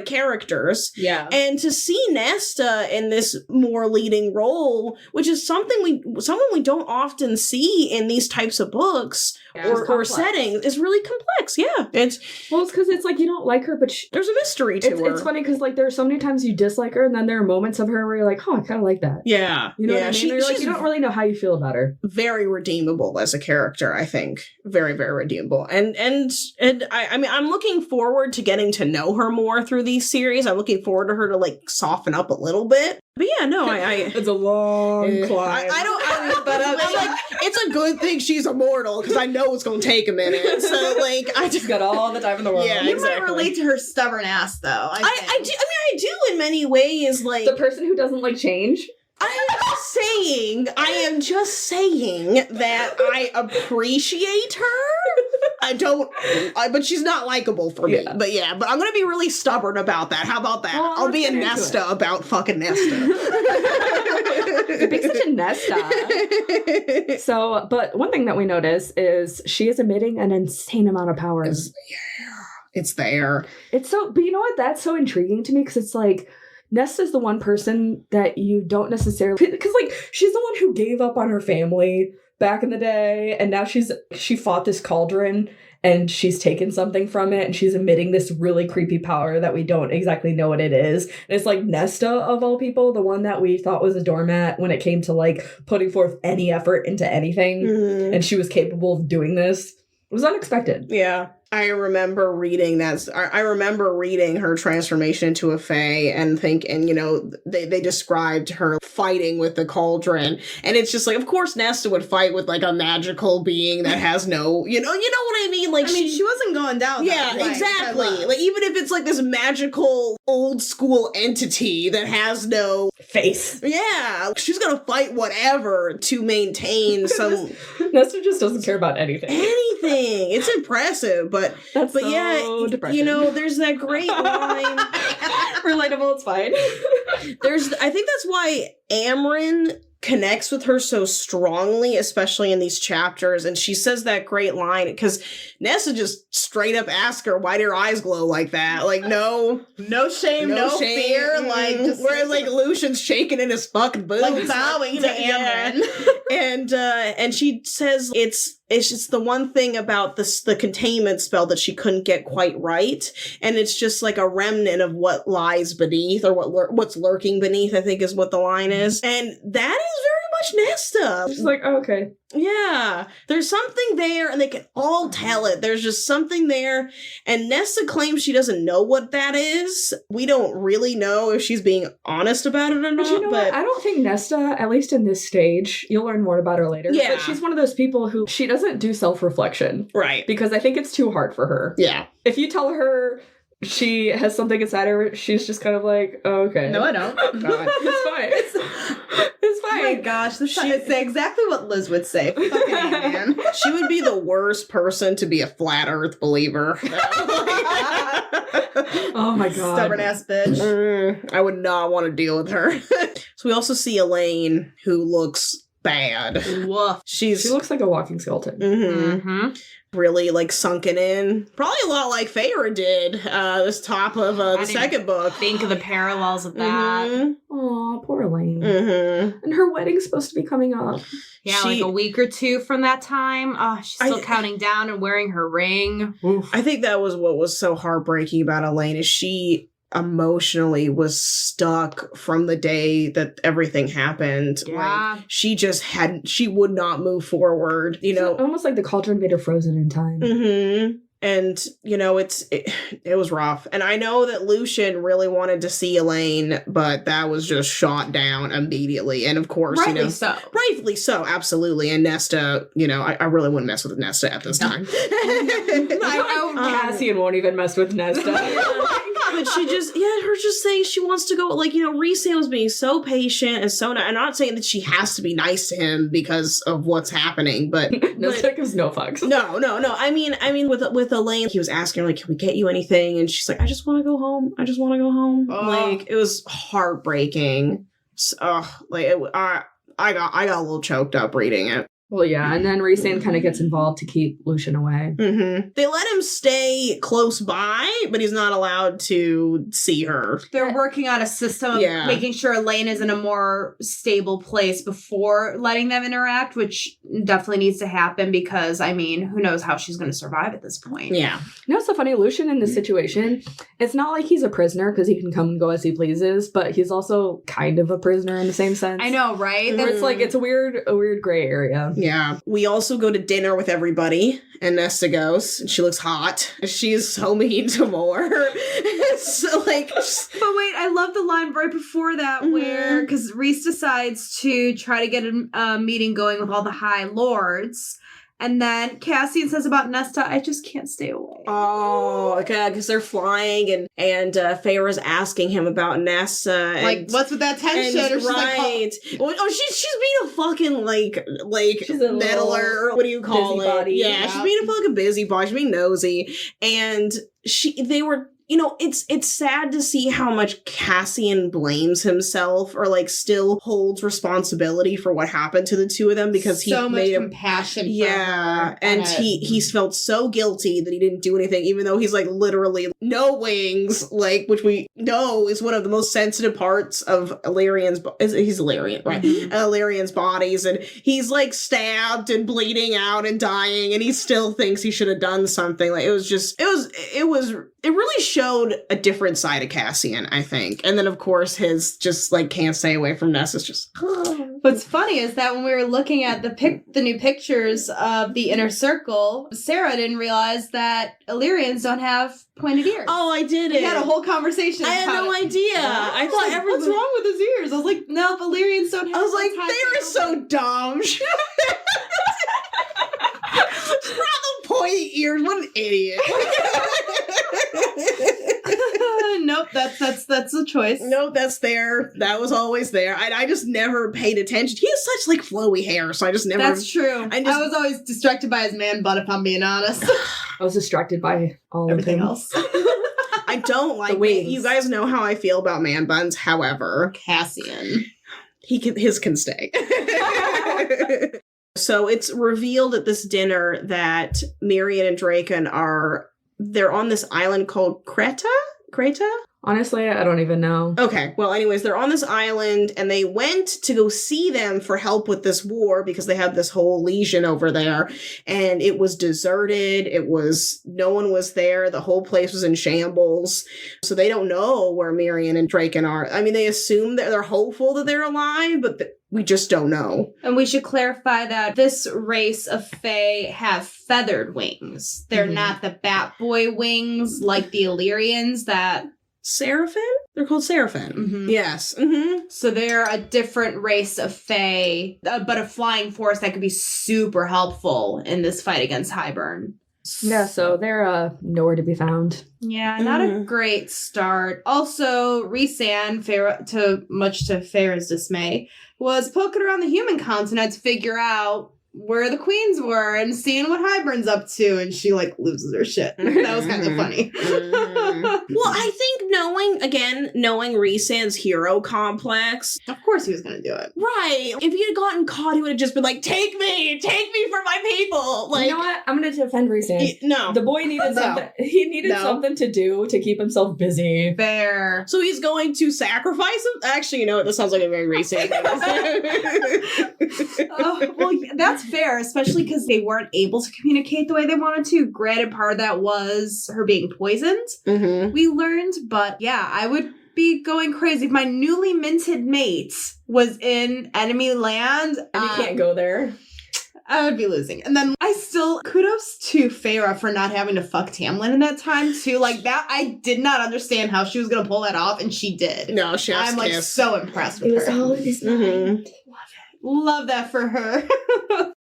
characters. Yeah. And to see Nesta in this more leading role, which is someone we don't often see in these types of books or settings, is really complex. Yeah. It's because it's like you don't like her, but there's a mystery to her. It's funny because like there are so many times you dislike her, and then there are moments of her where you're like, oh, I kind of like that. Yeah. You know what I mean? You're like, she's you don't really know how you feel about her. very redeemable as a character, I think. Very, very redeemable. And I mean, I'm looking forward to getting to know her more through these series. I'm looking forward to her to like soften up a little bit. But yeah, no, It's a long climb. I'm like, it's a good thing she's immortal because I know it's going to take a minute. So like, I just got all the time in the world. Yeah, You exactly. might relate to her stubborn ass, though. I do in many ways. Like, The person who doesn't like change. I am just saying that I appreciate her. But she's not likable for me. Yeah. But I'm going to be really stubborn about that. How about that? Well, I'll be a let's get into Nesta about fucking Nesta. You're being such a Nesta. So, but one thing that we notice is she is emitting an insane amount of powers. It's there. It's so, but you know what? That's so intriguing to me because it's like, Nesta's the one person that you don't necessarily, because like she's the one who gave up on her family back in the day, and now she fought this cauldron and she's taken something from it, and she's emitting this really creepy power that we don't exactly know what it is. And it's like Nesta, of all people, the one that we thought was a doormat when it came to like putting forth any effort into anything, and she was capable of doing this. It was unexpected. Yeah. I remember reading that. I remember reading her transformation into a fae and thinking, you know, they described her fighting with the cauldron. And it's just like, of course, Nesta would fight with like a magical being that has no, you know what I mean? Like, she wasn't going down. Yeah, exactly. Like, even if it's like this magical old school entity that has no face. Yeah. She's going to fight whatever to maintain some. Nesta just doesn't care about anything. It's impressive, but so yeah, depressing. you know, there's that great line. Relatable, it's fine. I think that's why Amryn connects with her so strongly, especially in these chapters, and she says that great line because Nesta just straight up asks her, why do your eyes glow like that? Like, no shame, no fear. Like, whereas like Lucian's shaking in his fucking boots, like bowing to Amryn. And she says it's just the one thing about the containment spell that she couldn't get quite right, and it's just like a remnant of what lies beneath, or what's lurking beneath, I think is what the line is, and that is very much Nesta. Just like, oh, okay. Yeah, there's something there, and they can all tell it. There's just something there, and Nesta claims she doesn't know what that is. We don't really know if she's being honest about it or not. But you know what? I don't think Nesta, at least in this stage, you'll learn more about her later. Yeah. But she's one of those people who she doesn't do self-reflection. Right. Because I think it's too hard for her. Yeah. If you tell her she has something inside her, she's just kind of like, oh, okay. No, I don't. God. It's fine. It's fine. Oh my gosh, it's exactly what Liz would say. Fucking A, man. She would be the worst person to be a flat earth believer. Oh my god. Stubborn ass bitch. I would not want to deal with her. So we also see Elaine, who looks bad. Woof. She looks like a walking skeleton. Mm-hmm. Really like sunken in. Probably a lot like Feyre did this top of the second book. Think of the parallels of that. Mm-hmm. Aw, poor Elaine. Mm-hmm. And her wedding's supposed to be coming up. Yeah, like a week or two from that time. She's still counting down and wearing her ring. Oof. I think that was what was so heartbreaking about Elaine, is she emotionally was stuck from the day that everything happened. Yeah. Like, she would not move forward, you know. Almost like the cauldron made her frozen in time. Mm-hmm. And, you know, it was rough. And I know that Lucian really wanted to see Elaine, but that was just shot down immediately. And of course, rightly so. Rightfully so, absolutely. And Nesta, you know, I really wouldn't mess with Nesta at this time. Cassian won't even mess with Nesta. But she her just saying she wants to go, like, you know, Rhysand was being so patient and so I'm not saying that she has to be nice to him because of what's happening, but Nesta gives no fucks. No. I mean, with Elaine, he was asking her, like, can we get you anything? And she's like, I just want to go home. Oh. Like, it was heartbreaking. So, I got a little choked up reading it. Well, yeah, and then Rhysand kind of gets involved to keep Lucian away. Mm-hmm. They let him stay close by, but he's not allowed to see her. They're working on a system of making sure Elaine is in a more stable place before letting them interact, which definitely needs to happen because, I mean, who knows how she's going to survive at this point. Yeah. You know what's so funny? Lucian in this situation, it's not like he's a prisoner because he can come and go as he pleases, but he's also kind of a prisoner in the same sense. I know, right? Where it's like, it's a weird gray area. Yeah. We also go to dinner with everybody, and Nesta goes, and she looks hot. She's so mean to Moore. So, like... But wait, I love the line right before that where, because Rhys decides to try to get a meeting going with all the High Lords, and then Cassian says about Nesta, I just can't stay away. Oh, okay, because they're flying, and Feyre's asking him about Nesta. And, like, what's with that tension? Or she's right. Like, she's being a fucking, like she's a meddler, or what do you call it? Busybody. Yeah, she's being a fucking busybody. She's being nosy. And you know, it's sad to see how much Cassian blames himself or like still holds responsibility for what happened to the two of them because he so much made compassion. yeah, and he felt so guilty that he didn't do anything, even though he's like literally no wings, like which we know is one of the most sensitive parts of Illyrian's. He's Illyrian, right? Mm-hmm. Illyrian's bodies, and he's like stabbed and bleeding out and dying, and he still thinks he should have done something. Like it really showed a different side of Cassian, I think. And then of course his just like can't stay away from Ness is just. What's funny is that when we were looking at the new pictures of the inner circle, Sarah didn't realize that Illyrians don't have pointed ears. Oh, I did it. We had a whole conversation. I had no idea. I thought everyone. What's wrong with his ears? I was like, no, Illyrians don't have. I was like, they are so dumb. Rather pointy ears. What an idiot. Nope, that's a choice. Nope, that's there. That was always there. I just never paid attention. He has such like flowy hair, so I just never. That's true. I was always distracted by his man butt, if I'm being honest. I was distracted by all everything of else. I don't like wings. You guys know how I feel about man buns. However, Cassian, his can stay. So it's revealed at this dinner that Mirian and Draken they're on this island called Creta? Honestly, I don't even know. Okay, well, anyways, they're on this island, and they went to go see them for help with this war because they had this whole legion over there, and it was deserted. No one was there. The whole place was in shambles. So they don't know where Mirian and Draken are. I mean, they assume that they're hopeful that they're alive, but we just don't know. and we should clarify that this race of Fae have feathered wings. They're not the Bat Boy wings like the Illyrians that. Seraphim? They're called Seraphim. Mm-hmm. Yes. Mm-hmm. So they're a different race of Fae, but a flying force that could be super helpful in this fight against Hybern. Yeah, so they're nowhere to be found. Yeah, not a great start. Also, Rhysand, much to Farah's dismay, was poking around the human continent to figure out where the queens were and seeing what Hybern's up to, and she like loses her shit. That was kind of funny. Well, I think knowing Rhysand's hero complex. Of course he was gonna do it. Right. If he had gotten caught, he would have just been like, take me for my people. Like, you know what? I'm going to defend Rhysand. No. The boy needed something. He needed something to do to keep himself busy. Fair. So he's going to sacrifice him? Actually, you know what? This sounds like a very Rhysand thing. Well, that's fair, especially because they weren't able to communicate the way they wanted to. Granted, part of that was her being poisoned. Mm-hmm. We learned, but yeah, I would be going crazy if my newly minted mate was in enemy land. And you can't go there. I would be losing. And then kudos to Farah for not having to fuck Tamlin in that time too. Like that, I did not understand how she was going to pull that off, and she did. No, chef's I'm like kiss. so impressed with her. It was all in his mind. Love that for her.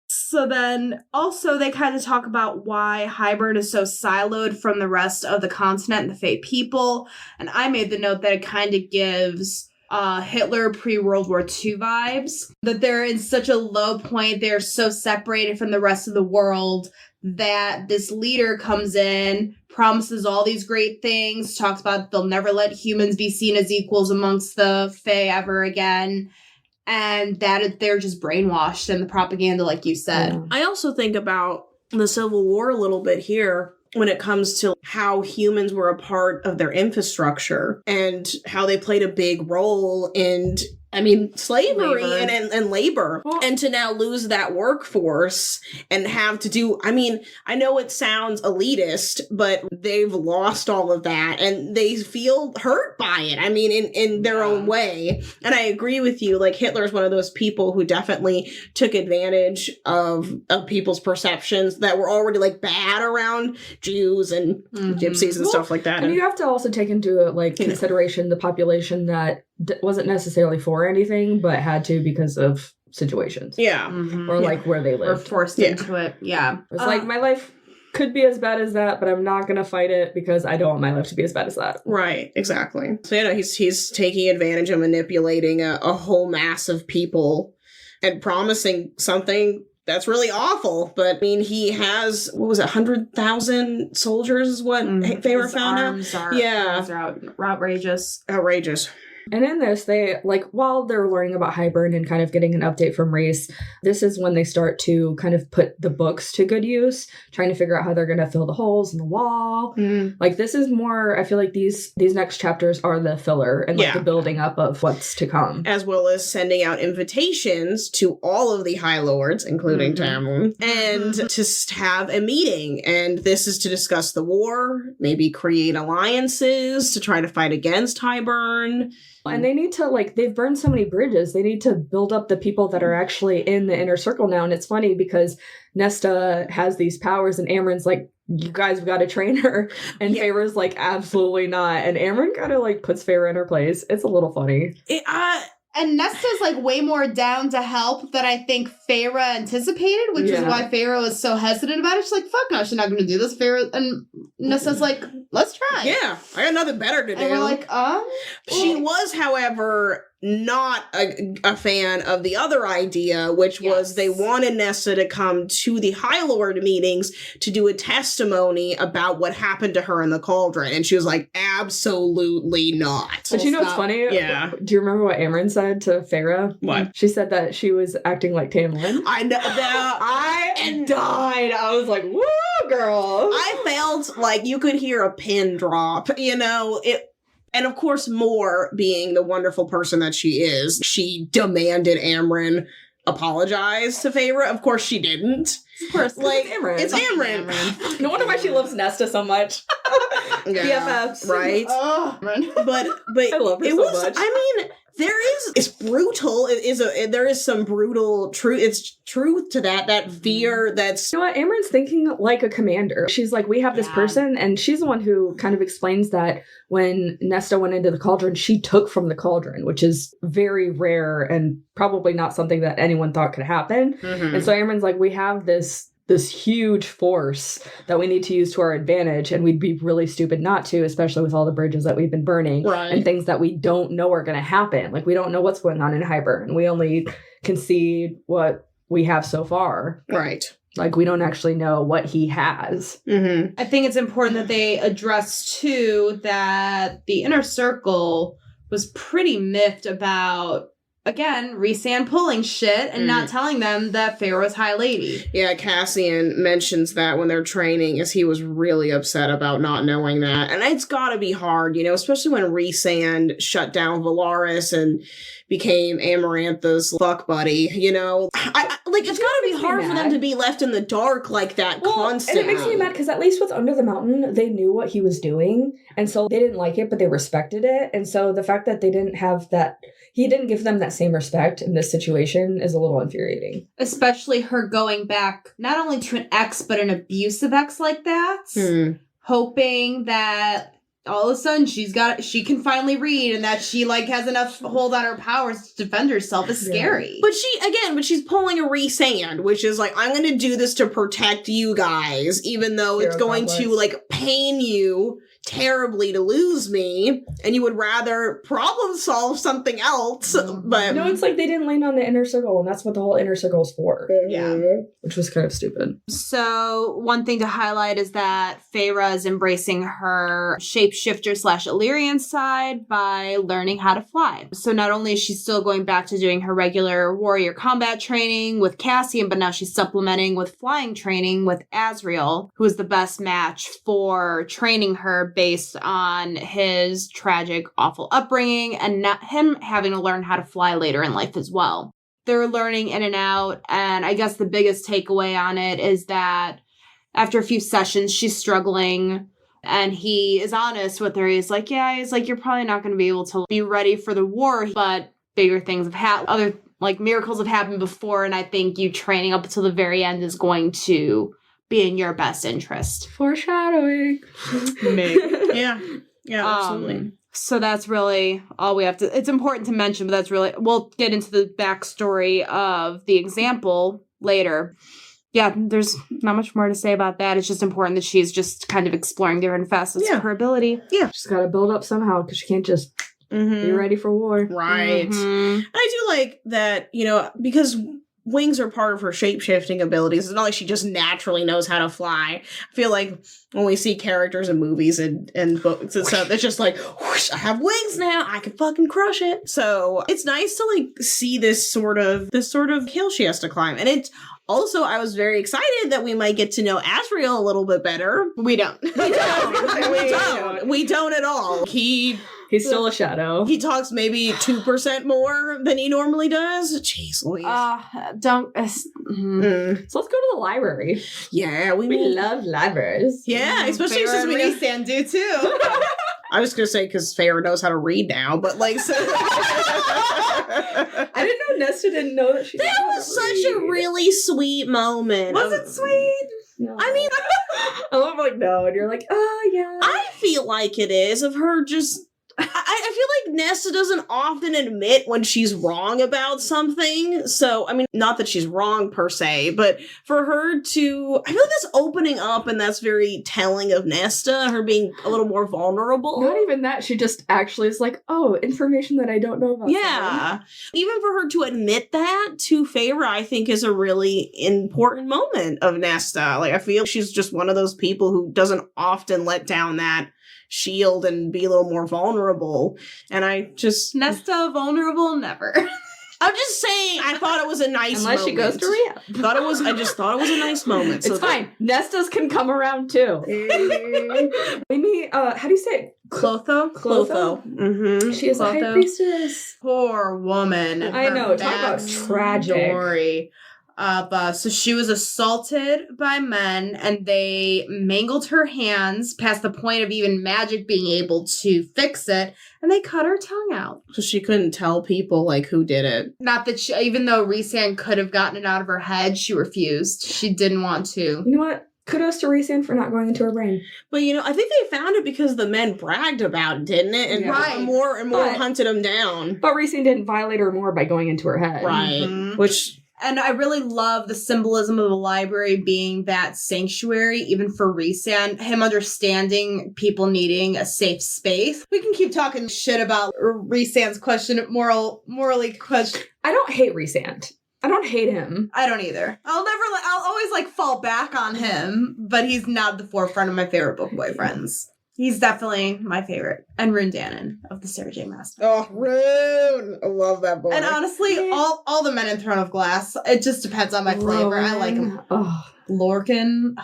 So then also they kind of talk about why Hybern is so siloed from the rest of the continent and the Fae people. And I made the note that it kind of gives Hitler pre-World War II vibes. That they're in such a low point. They're so separated from the rest of the world that this leader comes in, promises all these great things, talks about they'll never let humans be seen as equals amongst the Fae ever again. And that they're just brainwashed in the propaganda, like you said. Yeah. I also think about the Civil War a little bit here when it comes to how humans were a part of their infrastructure and how they played a big role in, slavery Labor. and labor. Well, and to now lose that workforce and have to do, I know it sounds elitist, but they've lost all of that and they feel hurt by it. In their own way. And I agree with you. Like Hitler's one of those people who definitely took advantage of people's perceptions that were already like bad around Jews and gypsies and stuff like that. And you have to also take into consideration the population that wasn't necessarily for anything, but had to because of situations. Yeah. Or where they Or lived. forced into it. Yeah. It's like my life could be as bad as that, but I'm not going to fight it because I don't want my life to be as bad as that. Right, exactly. So, he's taking advantage of manipulating a whole mass of people and promising something that's really awful. But, I mean, he has, 100,000 soldiers is what Feyre found out? Arms are outrageous. Outrageous. And in this, they, while they're learning about Hybern and kind of getting an update from Rhys, this is when they start to kind of put the books to good use, trying to figure out how they're going to fill the holes in the wall. This is more, I feel like these next chapters are the filler and the building up of what's to come. As well as sending out invitations to all of the High Lords, including Tamlin, and to have a meeting. And this is to discuss the war, maybe create alliances to try to fight against Hybern. And they need to, they've burned so many bridges. They need to build up the people that are actually in the inner circle now. And it's funny because Nesta has these powers and Amren's like, you guys have got to train her. And Feyre's like, absolutely not. And Amren kind of puts Feyre in her place. It's a little funny. And Nesta's way more down to help than I think Feyre anticipated, which is why Feyre was so hesitant about it. She's like, fuck no, she's not going to do this. Feyre and Nesta's like, let's try. Yeah, I got nothing better to do. And we're like, She was, however, not a fan of the other idea, which was they wanted Nesta to come to the High Lord meetings to do a testimony about what happened to her in the cauldron. And she was like, absolutely not. But you know what's funny? Yeah. Do you remember what Amren said to Feyre? What? She said that she was acting like Tamlin. I know. I died. I was like, woo, girl. I felt like you could hear a pin drop, And of course, Moore, being the wonderful person that she is, she demanded Amren apologize to Feyre. Of course she didn't. Of course. It's Amren. No wonder why she loves Nesta so much. BFFs. Right? Oh, but I love her so much. I mean, it's brutal. There is some brutal truth. It's truth to that fear that's... You know what? Amren's thinking like a commander. She's like, we have this person, and she's the one who kind of explains that when Nesta went into the cauldron, she took from the cauldron, which is very rare and probably not something that anyone thought could happen. And so Amren's like, we have this huge force that we need to use to our advantage, and we'd be really stupid not to, especially with all the bridges that we've been burning and things that we don't know are going to happen. We don't know what's going on in Hybern. We only can see what we have so far. Right. We don't actually know what he has. I think it's important that they address, too, that the inner circle was pretty miffed about, again, Rhysand pulling shit and not telling them that Feyre was High Lady. Yeah, Cassian mentions that when they're training, as he was really upset about not knowing that. And it's gotta be hard, especially when Rhysand shut down Valaris and became Amarantha's fuck buddy, it's gotta be hard for them to be left in the dark like that constantly. And it makes me mad because at least with Under the Mountain, they knew what he was doing. And so they didn't like it, but they respected it. And so the fact that they didn't have that, he didn't give them that same respect in this situation is a little infuriating. Especially her going back not only to an ex, but an abusive ex like that. Hoping that all of a sudden she can finally read and that she has enough hold on her powers to defend herself is scary. But she's pulling a Rhysand, which is I'm going to do this to protect you guys, even though it's going to pain you terribly to lose me, and you would rather problem solve something else. But no, it's they didn't lean on the inner circle, and that's what the whole inner circle is for. Yeah. Which was kind of stupid. So one thing to highlight is that Feyre is embracing her shapeshifter / Illyrian side by learning how to fly. So not only is she still going back to doing her regular warrior combat training with Cassian, but now she's supplementing with flying training with Azriel, who is the best match for training her based on his tragic, awful upbringing and not him having to learn how to fly later in life as well. They're learning in and out, and I guess the biggest takeaway on it is that after a few sessions, she's struggling, and he is honest with her. He's like, you're probably not going to be able to be ready for the war, but bigger things have happened. Other, miracles have happened before, and I think you training up until the very end is going to be in your best interest. Foreshadowing. Yeah, absolutely. So that's really all we have to... It's important to mention, but that's really... We'll get into the backstory of the example later. Yeah, there's not much more to say about that. It's just important that she's just kind of exploring different facets of her ability. Yeah. She's got to build up somehow, because she can't just be ready for war. Right. And I do like that, because wings are part of her shape-shifting abilities. It's not like she just naturally knows how to fly. I feel like when we see characters in movies and books and stuff, it's just like, whoosh, I have wings now. I can fucking crush it. So it's nice to like see this sort of hill she has to climb. And it's also, I was very excited that we might get to know Asriel a little bit better. We don't. We don't. We don't at all. He's still a shadow. He talks maybe 2% more than he normally does. Jeez Louise. Don't. So let's go to the library. Yeah, we love libraries. Yeah, especially since we know Rhysand do too. I was gonna say because Feyre knows how to read now, but like, so I didn't know Nesta didn't know that she. That was such a really sweet moment. Was it sweet? No. I mean, I'm like no, and you're like, oh yeah. I feel like it is of her just. I feel like Nesta doesn't often admit when she's wrong about something. So, I mean, not that she's wrong per se, but for her to, I feel like that's opening up and that's very telling of Nesta, her being a little more vulnerable. Not even that. She just actually is like, oh, information that I don't know about. Yeah. Even for her to admit that to Feyre, I think is a really important moment of Nesta. Like, I feel she's just one of those people who doesn't often let down that shield and be a little more vulnerable. And I just... Nesta vulnerable? Never. I'm just saying, I thought it was a nice Unless moment. she goes to rehab. I just thought it was a nice moment. So it's fine. Nestas can come around too. We meet, how do you say it? Clotho? Mm-hmm. She is a high priestess. Poor woman. I know. Talk about tragic. Story. So she was assaulted by men and they mangled her hands past the point of even magic being able to fix it, and they cut her tongue out. So she couldn't tell people like who did it. Not that she, even though Rhysand could have gotten it out of her head, she refused. She didn't want to. You know what? Kudos to Rhysand for not going into her brain. But, you know, I think they found it because the men bragged about it, didn't it? And more and more hunted them down. But Rhysand didn't violate her more by going into her head. Right. Mm-hmm. Which... And I really love the symbolism of the library being that sanctuary, even for Rhysand, him understanding people needing a safe space. We can keep talking shit about Rhysand's morally question. I don't hate Rhysand. I don't hate him. I don't either. I'll always like fall back on him, but he's not at the forefront of my favorite book boyfriends. He's definitely my favorite. And Rune Dannon of the Sarah J. Maas. Oh, Rune! I love that book. And honestly, all the men in Throne of Glass, it just depends on my flavor. I like them. Oh. Lorcan.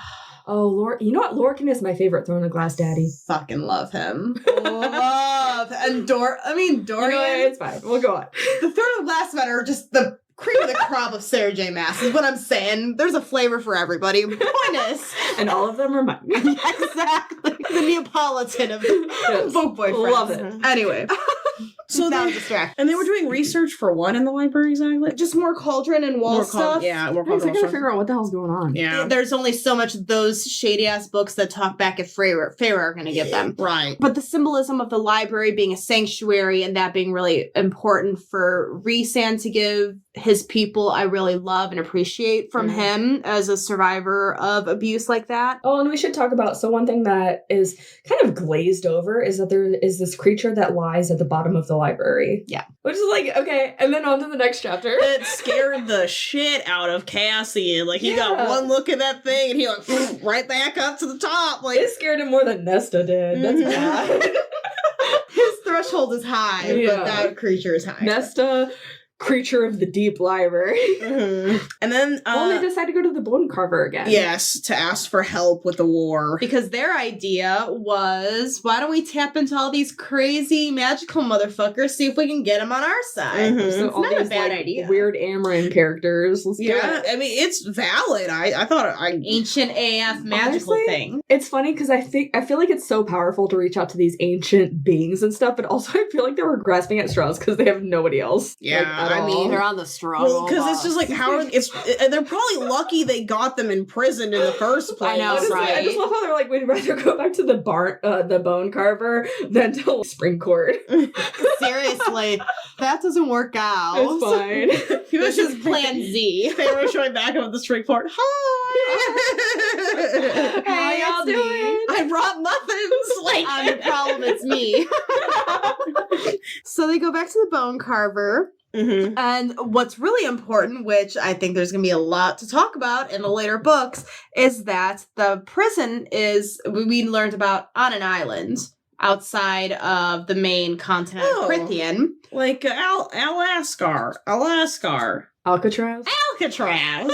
Oh, you know what? Lorcan is my favorite Throne of Glass daddy. Fucking love him. Love. And Dorian. You know, it's fine. We'll go on. The Throne of Glass men are just the cream of the crop of Sarah J. Maas is what I'm saying. There's a flavor for everybody. Point is. And all of them are mine. Exactly. The Neapolitan of book boyfriends. Love it. Anyway. So that was distracting. And they were doing research for what in the library exactly? Just more cauldron and wall stuff. More I cauldron. gotta figure out what the hell's going on. Yeah. There's only so much of those shady ass books that talk back at Feyre are going to give them. Right. But the symbolism of the library being a sanctuary and that being really important for Rhysand to give his people, I really love and appreciate from him as a survivor of abuse like that. Oh, and we should talk about, so one thing that is kind of glazed over is that there is this creature that lies at the bottom of the library. Yeah. Which is like, okay, and then on to the next chapter. It scared the shit out of Cassian. Like, he got one look at that thing and he like, right back up to the top. Like, it scared him more than Nesta did. That's bad. His threshold is high, Yeah. but that creature is high. Nesta, creature of the deep library. And then they decide to go to the bone carver again. Yes, to ask for help with the war. Because their idea was, why don't we tap into all these crazy magical motherfuckers, see if we can get them on our side. So all not these a bad idea. weird Amaran characters. Let's do it. I mean, it's valid. I thought Ancient AF magical Honestly, thing. It's funny because I feel like it's so powerful to reach out to these ancient beings and stuff, but also I feel like they were grasping at straws because they have nobody else. Yeah, I mean, they're on the struggle. Well, because it's just like they're probably lucky they got them imprisoned in the first place. I know, Honestly, right? I just love how they're like, we'd rather go back to the bone carver than to spring court. Seriously, that doesn't work out. It's fine. This is Plan Z. They were showing back up the spring court. Hi. How y'all it's me. doing? I brought muffins. Like, I'm the problem. It's me. So they go back to the bone carver. Mm-hmm. And what's really important, which I think there's going to be a lot to talk about in the later books, is that the prison we learned about on an island outside of the main continent of Prithian. Like Alaskar. Alcatraz? Alcatraz.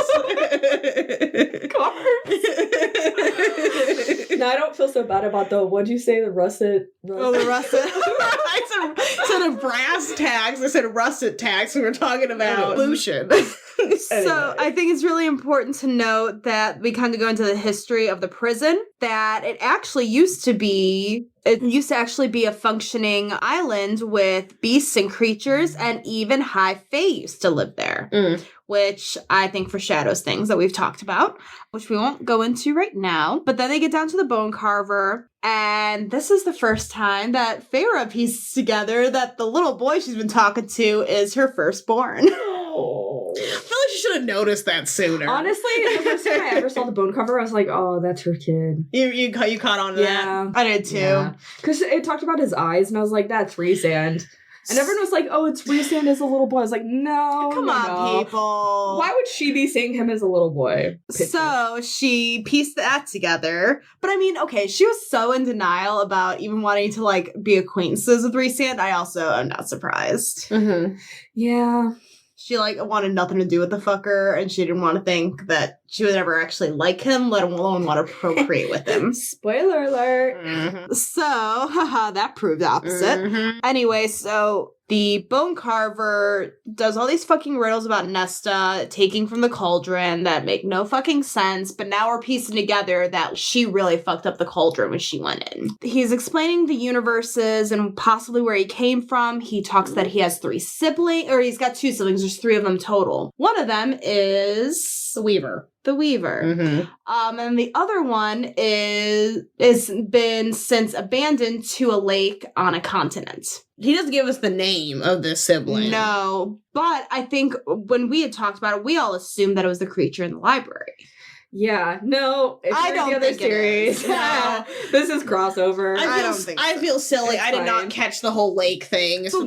No, I don't feel so bad about what'd you say, the russet? Oh, the russet. Instead of brass tags, I said russet tags. We were talking about Lucian. So I think it's really important to note that we kind of go into the history of the prison, that it used to actually be a functioning island with beasts and creatures, and even high fae used to live there, which I think foreshadows things that we've talked about, which we won't go into right now. But then they get down to the bone carver, and this is the first time that Feyre pieces together that the little boy she's been talking to is her firstborn. I feel like she should have noticed that sooner. Honestly, the first time I ever saw the bone cover, I was like, "Oh, that's her kid." You caught on to that? I did too. Because it talked about his eyes, and I was like, "That's Rhysand." And everyone was like, "Oh, it's Rhysand as a little boy." I was like, "No, Come on, people. Why would she be seeing him as a little boy?" So she pieced that together. But I mean, okay, she was so in denial about even wanting to like be acquaintances with Rhysand. I also am not surprised. Mm-hmm. Yeah. She, like, wanted nothing to do with the fucker, and she didn't want to think that she would ever actually like him, let alone want to procreate with him. Spoiler alert. Mm-hmm. So, that proved opposite. Mm-hmm. Anyway, so the bone carver does all these fucking riddles about Nesta taking from the cauldron that make no fucking sense, but now we're piecing together that she really fucked up the cauldron when she went in. He's explaining the universes and possibly where he came from. He talks that he has 3 siblings, or he's got 2 siblings, there's 3 of them total. One of them is The Weaver. The Weaver. Mm-hmm. And the other one is been since abandoned to a lake on a continent. He doesn't give us the name of this sibling. No, but I think when we had talked about it, we all assumed that it was the creature in the library. Yeah, no, it's I don't the other think it series. is. No. This is crossover. I feel silly. It's I did fine. not catch the whole lake thing. But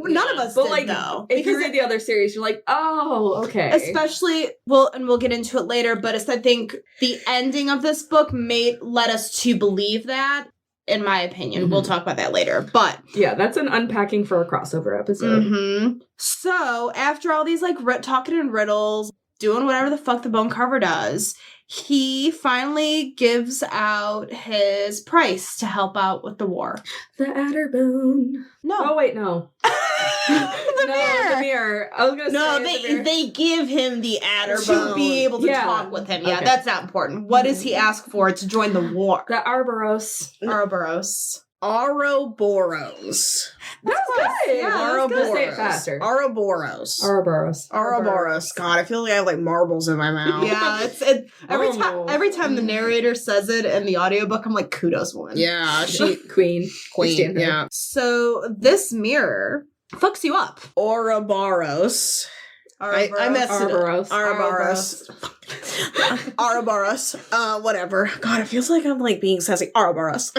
none of us But did, like, though. if you read the other series, you're like, oh, okay. Especially, and we'll get into it later, but I think the ending of this book led us to believe that, in my opinion. Mm-hmm. We'll talk about that later, but... Yeah, that's an unpacking for a crossover episode. Mm-hmm. So, after all these, like, talking in riddles, doing whatever the fuck the bone carver does, he finally gives out his price to help out with the war. The Adderbone. No. Oh, wait, no. The mirror. I was going to say they give him the Adderbone. To be able to talk with him. Yeah, that's not important. What does he ask for to join the war? The Ouroboros. Ouroboros. Ouroboros. That's good. Yeah, Ouroboros. Say it faster. Ouroboros. Ouroboros. Ouroboros. God, I feel like I have like marbles in my mouth. Yeah, every time the narrator says it in the audiobook, I'm like, kudos, woman. Yeah, she Queen. Yeah. So this mirror fucks you up. Ouroboros. I messed it up. Ouroboros. Ouroboros. Whatever. God, it feels like I'm like being sassy. Ouroboros.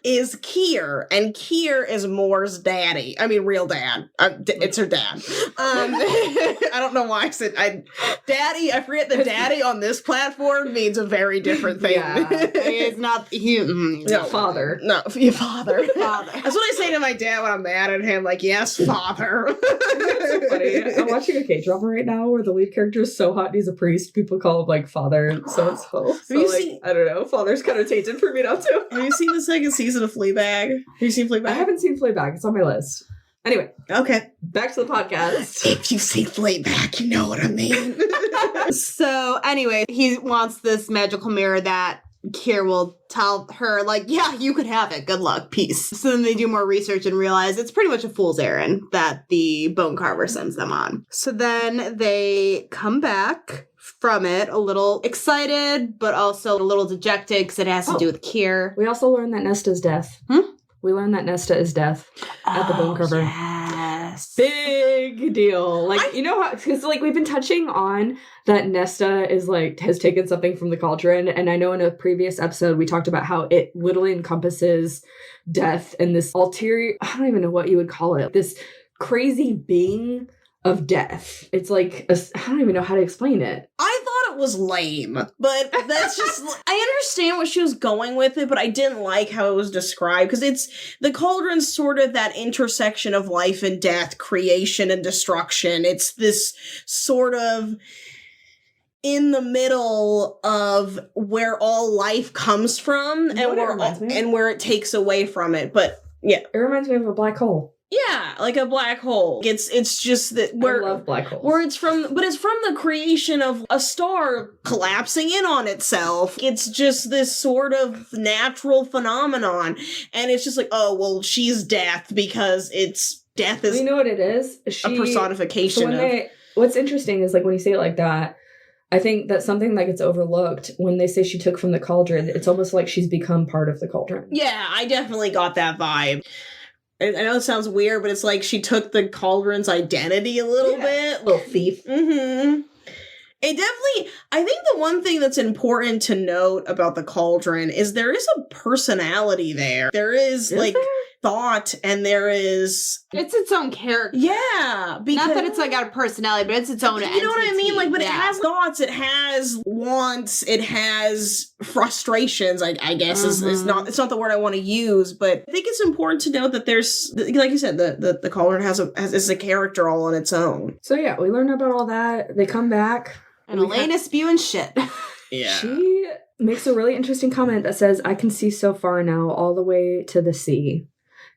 Is Kier, and Kier is Moore's daddy. I mean, real dad. It's her dad. I don't know why I said daddy. I forget that daddy on this platform means a very different thing. Yeah. It's not No, father. No, your father. Father. That's what I say to my dad when I'm mad at him. Like, yes, father. That's so funny. I'm watching a K-drama right now where the lead character is so hot and he's a priest. People call him like father so and so. So like, I don't know. Father's kind of tainted for me now too. Have you seen the second season of Fleabag? Have you seen Fleabag? I haven't seen Fleabag. It's on my list. Anyway. Okay. Back to the podcast. If you see Fleabag, you know what I mean. So anyway, he wants this magical mirror that Kier will tell her, like, yeah, you could have it. Good luck. Peace. So then they do more research and realize it's pretty much a fool's errand that the bone carver sends them on. So then they come back from it a little excited, but also a little dejected because it has to do with Kier. We also learned that Nesta's death. We learn that Nesta is death at the bone cover. Yes. Big deal. Like, you know how, because like we've been touching on that Nesta is like, has taken something from the cauldron. And I know in a previous episode, we talked about how it literally encompasses death and this ulterior, I don't even know what you would call it, this crazy being of death. It's like, I don't even know how to explain it. I thought it was lame, but that's just, I understand what she was going with it, but I didn't like how it was described, because it's, the cauldron's sort of that intersection of life and death, creation and destruction. It's this sort of in the middle of where all life comes from and where it takes away from it. But yeah. It reminds me of a black hole. Yeah, like a black hole. It's just that I love black holes. Where it's from, but it's from the creation of a star collapsing in on itself. It's just this sort of natural phenomenon, and it's just like, oh well, she's death because death is. You know what it is? A personification of. What's interesting is like when you say it like that, I think that's something that gets overlooked when they say she took from the cauldron. It's almost like she's become part of the cauldron. Yeah, I definitely got that vibe. I know it sounds weird, but it's like she took the cauldron's identity a little bit. Little thief. Mm-hmm. It definitely, I think the one thing that's important to note about the cauldron is there is a personality there. There is like thought, and there is... It's its own character. Yeah. Because, not that it's like got a personality, but it's its own entity. You know what I mean? Like, but it has thoughts, it has wants, it has frustrations, I guess is not, it's not the word I want to use, but I think it's important to note that there's, like you said, the cauldron is a character all on its own. So yeah, we learn about all that. They come back. And Elaine is spewing shit. Yeah. She makes a really interesting comment that says, I can see so far now, all the way to the sea.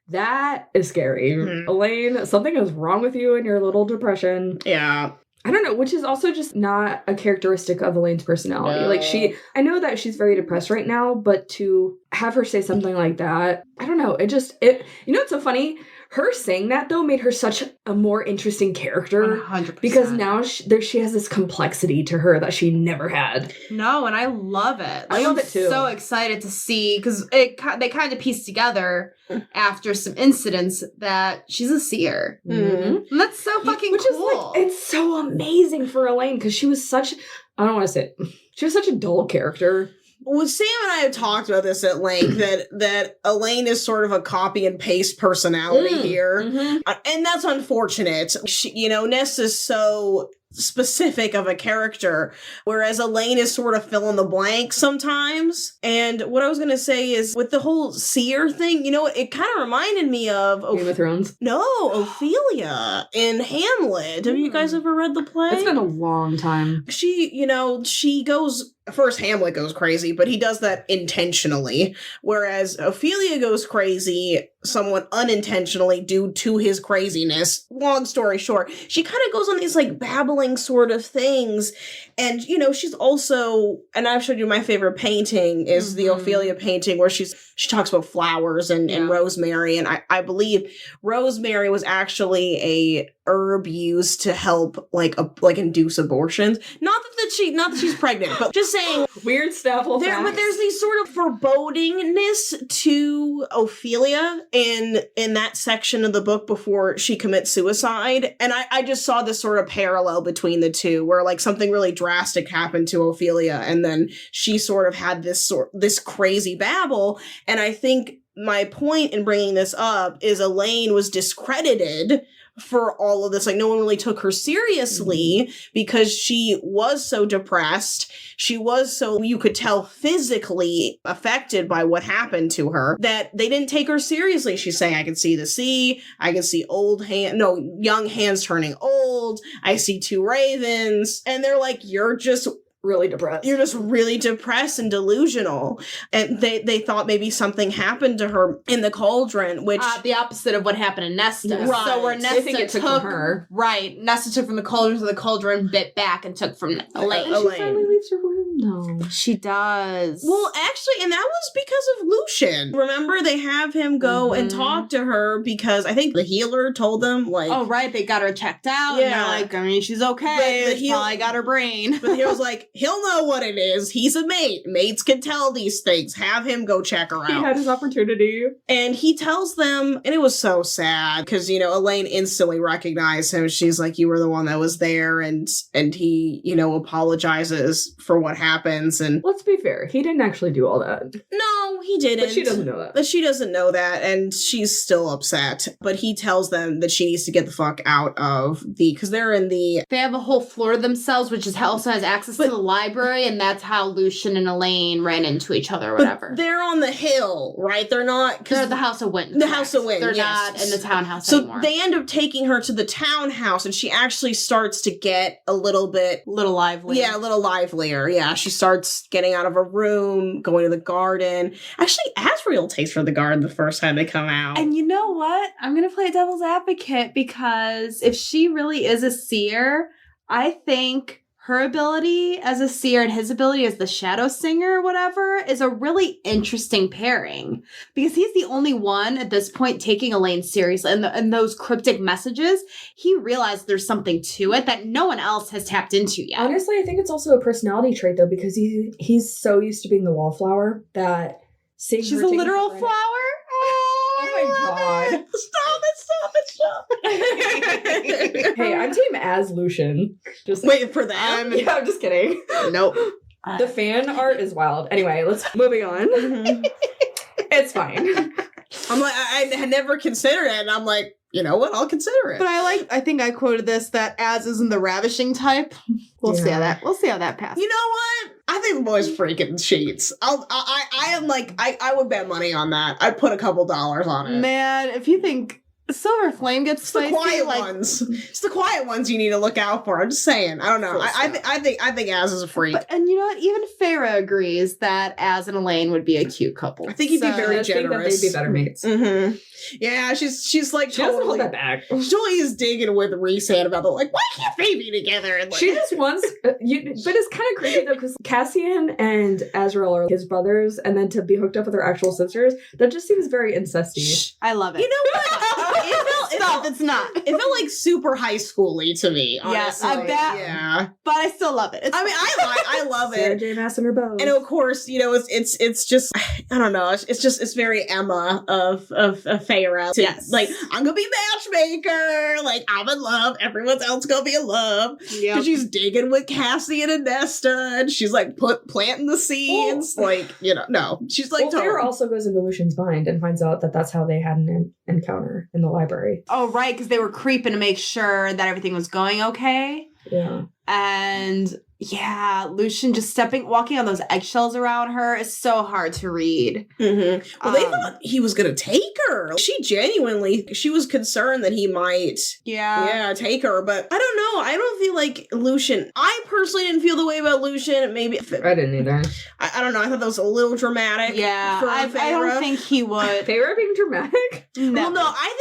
That is scary. Mm-hmm. Elaine, something is wrong with you in your little depression. Yeah. I don't know, which is also just not a characteristic of Elaine's personality. No. Like I know that she's very depressed right now, but to have her say something like that, I don't know. You know what's so funny? Her saying that, though, made her such a more interesting character. 100%. Because now she has this complexity to her that she never had. No, and I love it. I love it, too. I'm so excited to see, because they kind of pieced together after some incidents that she's a seer. Mm-hmm. And that's so fucking Which cool. Is like, it's so amazing for Elaine, because she was such a dull character. Well, Sam and I have talked about this at length, that Elaine is sort of a copy and paste personality here. Mm-hmm. And that's unfortunate. Ness is so specific of a character, whereas Elaine is sort of fill in the blank sometimes. And what I was going to say is, with the whole seer thing, it kind of reminded me of... Game of Thrones? No, Ophelia in Hamlet. Have you guys ever read the play? It's been a long time. She goes... First, Hamlet goes crazy, but he does that intentionally. Whereas Ophelia goes crazy somewhat unintentionally due to his craziness. Long story short, she kind of goes on these like babbling sort of things. And, she's also, and I've showed you my favorite painting is the Ophelia painting where she talks about flowers and rosemary. And I believe rosemary was actually a herb used to help induce abortions. Not that she's pregnant, but just saying weird stuff. But there's these sort of forebodingness to Ophelia in that section of the book before she commits suicide. And I just saw this sort of parallel between the two, where like something really drastic happened to Ophelia, and then she sort of had this crazy babble. And I think my point in bringing this up is Elaine was discredited for all of this. Like, no one really took her seriously because she was so depressed. She was so, you could tell, physically affected by what happened to her, that they didn't take her seriously. She's saying, I can see the sea. I can see young hands turning old. I see two ravens. And they're like, you're just really depressed. You're just really depressed and delusional. And they thought maybe something happened to her in the cauldron, which... the opposite of what happened in Nesta. Right. So where Nesta took from her. Right. Nesta took from the cauldron, so the cauldron bit back and took from Elaine. She finally leaves her room. No. She does. Well, actually, and that was because of Lucian. Remember, they have him go and talk to her because I think the healer told them, like... Oh, right, they got her checked out, and they're like, I mean, she's okay, it's probably got her brain. But the healer's like, he'll know what it is. He's a mate. Mates can tell these things. Have him go check her out. He had his opportunity. And he tells them, and it was so sad, because, you know, Elaine instantly recognized him. She's like, you were the one that was there, and he, you know, apologizes for what happens. And let's be fair, he didn't actually do all that. No, he didn't. But she doesn't know that. But she doesn't know that, and she's still upset. But he tells them that she needs to get the fuck out of because they're in the... They have a whole floor to themselves, which also has access to the library, and that's how Lucian and Elaine ran into each other or whatever. They're on the hill, right? They're not... They're at the House of Wind. The House of Wind, They're not in the townhouse so anymore. They end up taking her to the townhouse, and she actually starts to get a little bit... Little lively. Yeah, a little livelier. Yeah, she starts getting out of her room, going to the garden. Actually, Asriel takes her to the garden the first time they come out. And you know what? I'm going to play devil's advocate because if she really is a seer, I think her ability as a seer and his ability as the shadow singer or whatever is a really interesting pairing because he's the only one at this point taking Elaine seriously and those cryptic messages. He realized there's something to it that no one else has tapped into yet. Honestly, I think it's also a personality trait though because he's so used to being the wallflower that she's a literal flower. Oh my god. Stop it. Hey, I'm team as Lucian. Just wait for them. Yeah, I'm just kidding. Nope. The fan art is wild. Anyway, let's moving on. It's fine. I'm like, I had never considered it, and I'm like, you know what? I'll consider it. But I think I quoted this that Az isn't the ravishing type. We'll see how that passes. You know what? I think the boy's freaking sheets. I am like, I would bet money on that. I'd put a couple dollars on it. Man, if you think Silver Flame gets it's spicy, the quiet ones. It's the quiet ones you need to look out for. I'm just saying. I don't know. I think Az is a freak. And you know what? Even Farah agrees that Az and Elaine would be a cute couple. I think he'd be very generous. I think that they'd be better mates. Mm-hmm. Yeah, she's like she doesn't hold that back. She totally is digging with Rhysand about the like, why can't they be together? And, like, she just wants but it's kind of creepy though because Cassian and Azrael are his brothers, and then to be hooked up with their actual sisters, that just seems very incesty. I love it. You know what? It's not. It felt like super high schooly to me. Honestly. Yes, I bet. Yeah, but I still love it. I love it. Sarah J. Maas and her bow. And of course, you know, it's just I don't know. It's very Emma of Farah. Yes. Like, I'm gonna be matchmaker. Like, I'm in love. Everyone else gonna be in love. Yeah. Because she's digging with Cassian and Nesta, and she's like planting the seeds. Well, like, you know, no, she's like. Well, Farah also goes into Lucian's mind and finds out that that's how they had an encounter in the library. Oh, right, because they were creeping to make sure that everything was going okay. Yeah. And yeah, Lucian just walking on those eggshells around her is so hard to read. Mm-hmm. Well, they thought he was going to take her. She was concerned that he might, take her. But I don't know. I don't feel like Lucian. I personally didn't feel the way about Lucian. Maybe I didn't either. I don't know. I thought that was a little dramatic. Yeah, for I don't think he would. Farah being dramatic? No. Well, no. I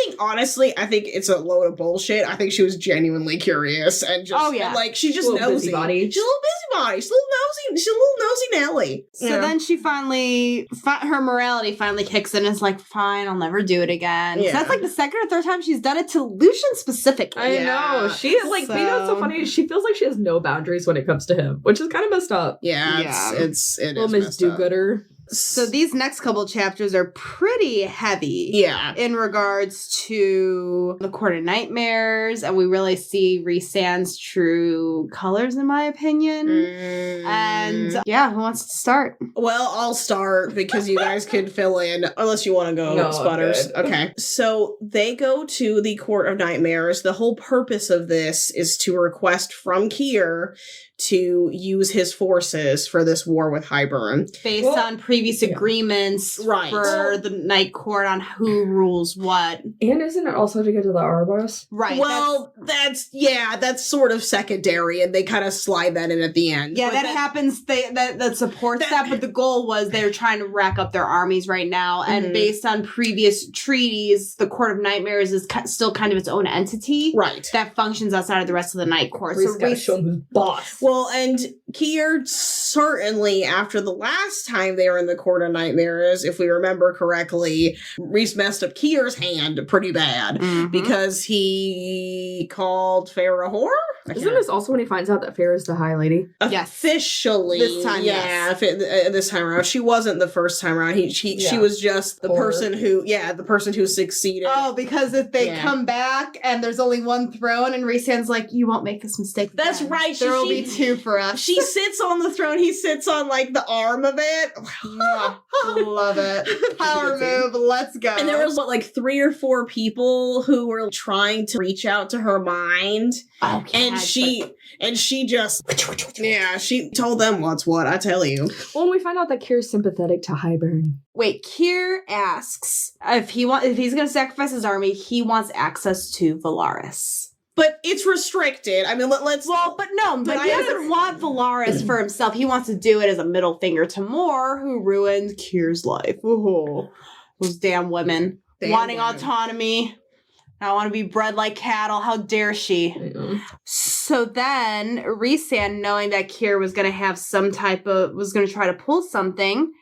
think it's a load of bullshit. I think she was genuinely curious and just, like, she just nosy. Busybody. She's a little busybody. She's a little nosy. She's a little nosy Nelly. So then she finally, her morality finally kicks in and is like, fine, I'll never do it again. Yeah. So that's like the second or third time she's done it to Lucian specifically. I know. She is like, you know what's so funny? She feels like she has no boundaries when it comes to him, which is kind of messed up. Yeah. It's little Miss Do-Gooder. So these next couple chapters are pretty heavy. Yeah. In regards to the Court of Nightmares, and we really see Rhysand's true colors, in my opinion. And yeah, who wants to start? Well, I'll start because you guys can fill in, unless you want to go, Sputters. Okay. So they go to the Court of Nightmares. The whole purpose of this is to request from Kier to use his forces for this war with Hybern. Based on previous previous agreements for the Night Court on who rules what. And isn't it also to get to the Ouroboros? Right. Well, that's sort of secondary, and they kind of slide that in at the end. Yeah, that happens. That supports that, but the goal was they were trying to rack up their armies right now, and based on previous treaties, the Court of Nightmares is still kind of its own entity, right? That functions outside of the rest of the Night Court. So Reese show who's boss. Well, and Kier certainly, after the last time they were in the Court of Nightmares, if we remember correctly, Reese messed up Kier's hand pretty bad because he called Feyre a whore. Isn't this also when he finds out that Feyre is the High Lady? Yes. Officially. This time, yes. This time around. She wasn't the first time around. She was just the person who succeeded. Oh, because if they come back and there's only one throne and Rhysand's like, you won't make this mistake again. That's right. There will be two for us. She sits on the throne. He sits on, like, the arm of it. Love it. Power move. Let's go. And there was, like, 3 or 4 people who were trying to reach out to her mind. Okay. And she just, she told them what's what, I tell you. Well, and we find out that Kier's sympathetic to Hybern. Wait, Kier asks if he's going to sacrifice his army, he wants access to Valaris. But it's restricted. I mean, let's... Well, but he doesn't want Valaris for himself. He wants to do it as a middle finger to Mor, who ruined Kier's life. Ooh, those damn women. Wanting autonomy. I want to be bred like cattle. How dare she? So then, Rhysand, knowing that Kier was going to have was going to try to pull something,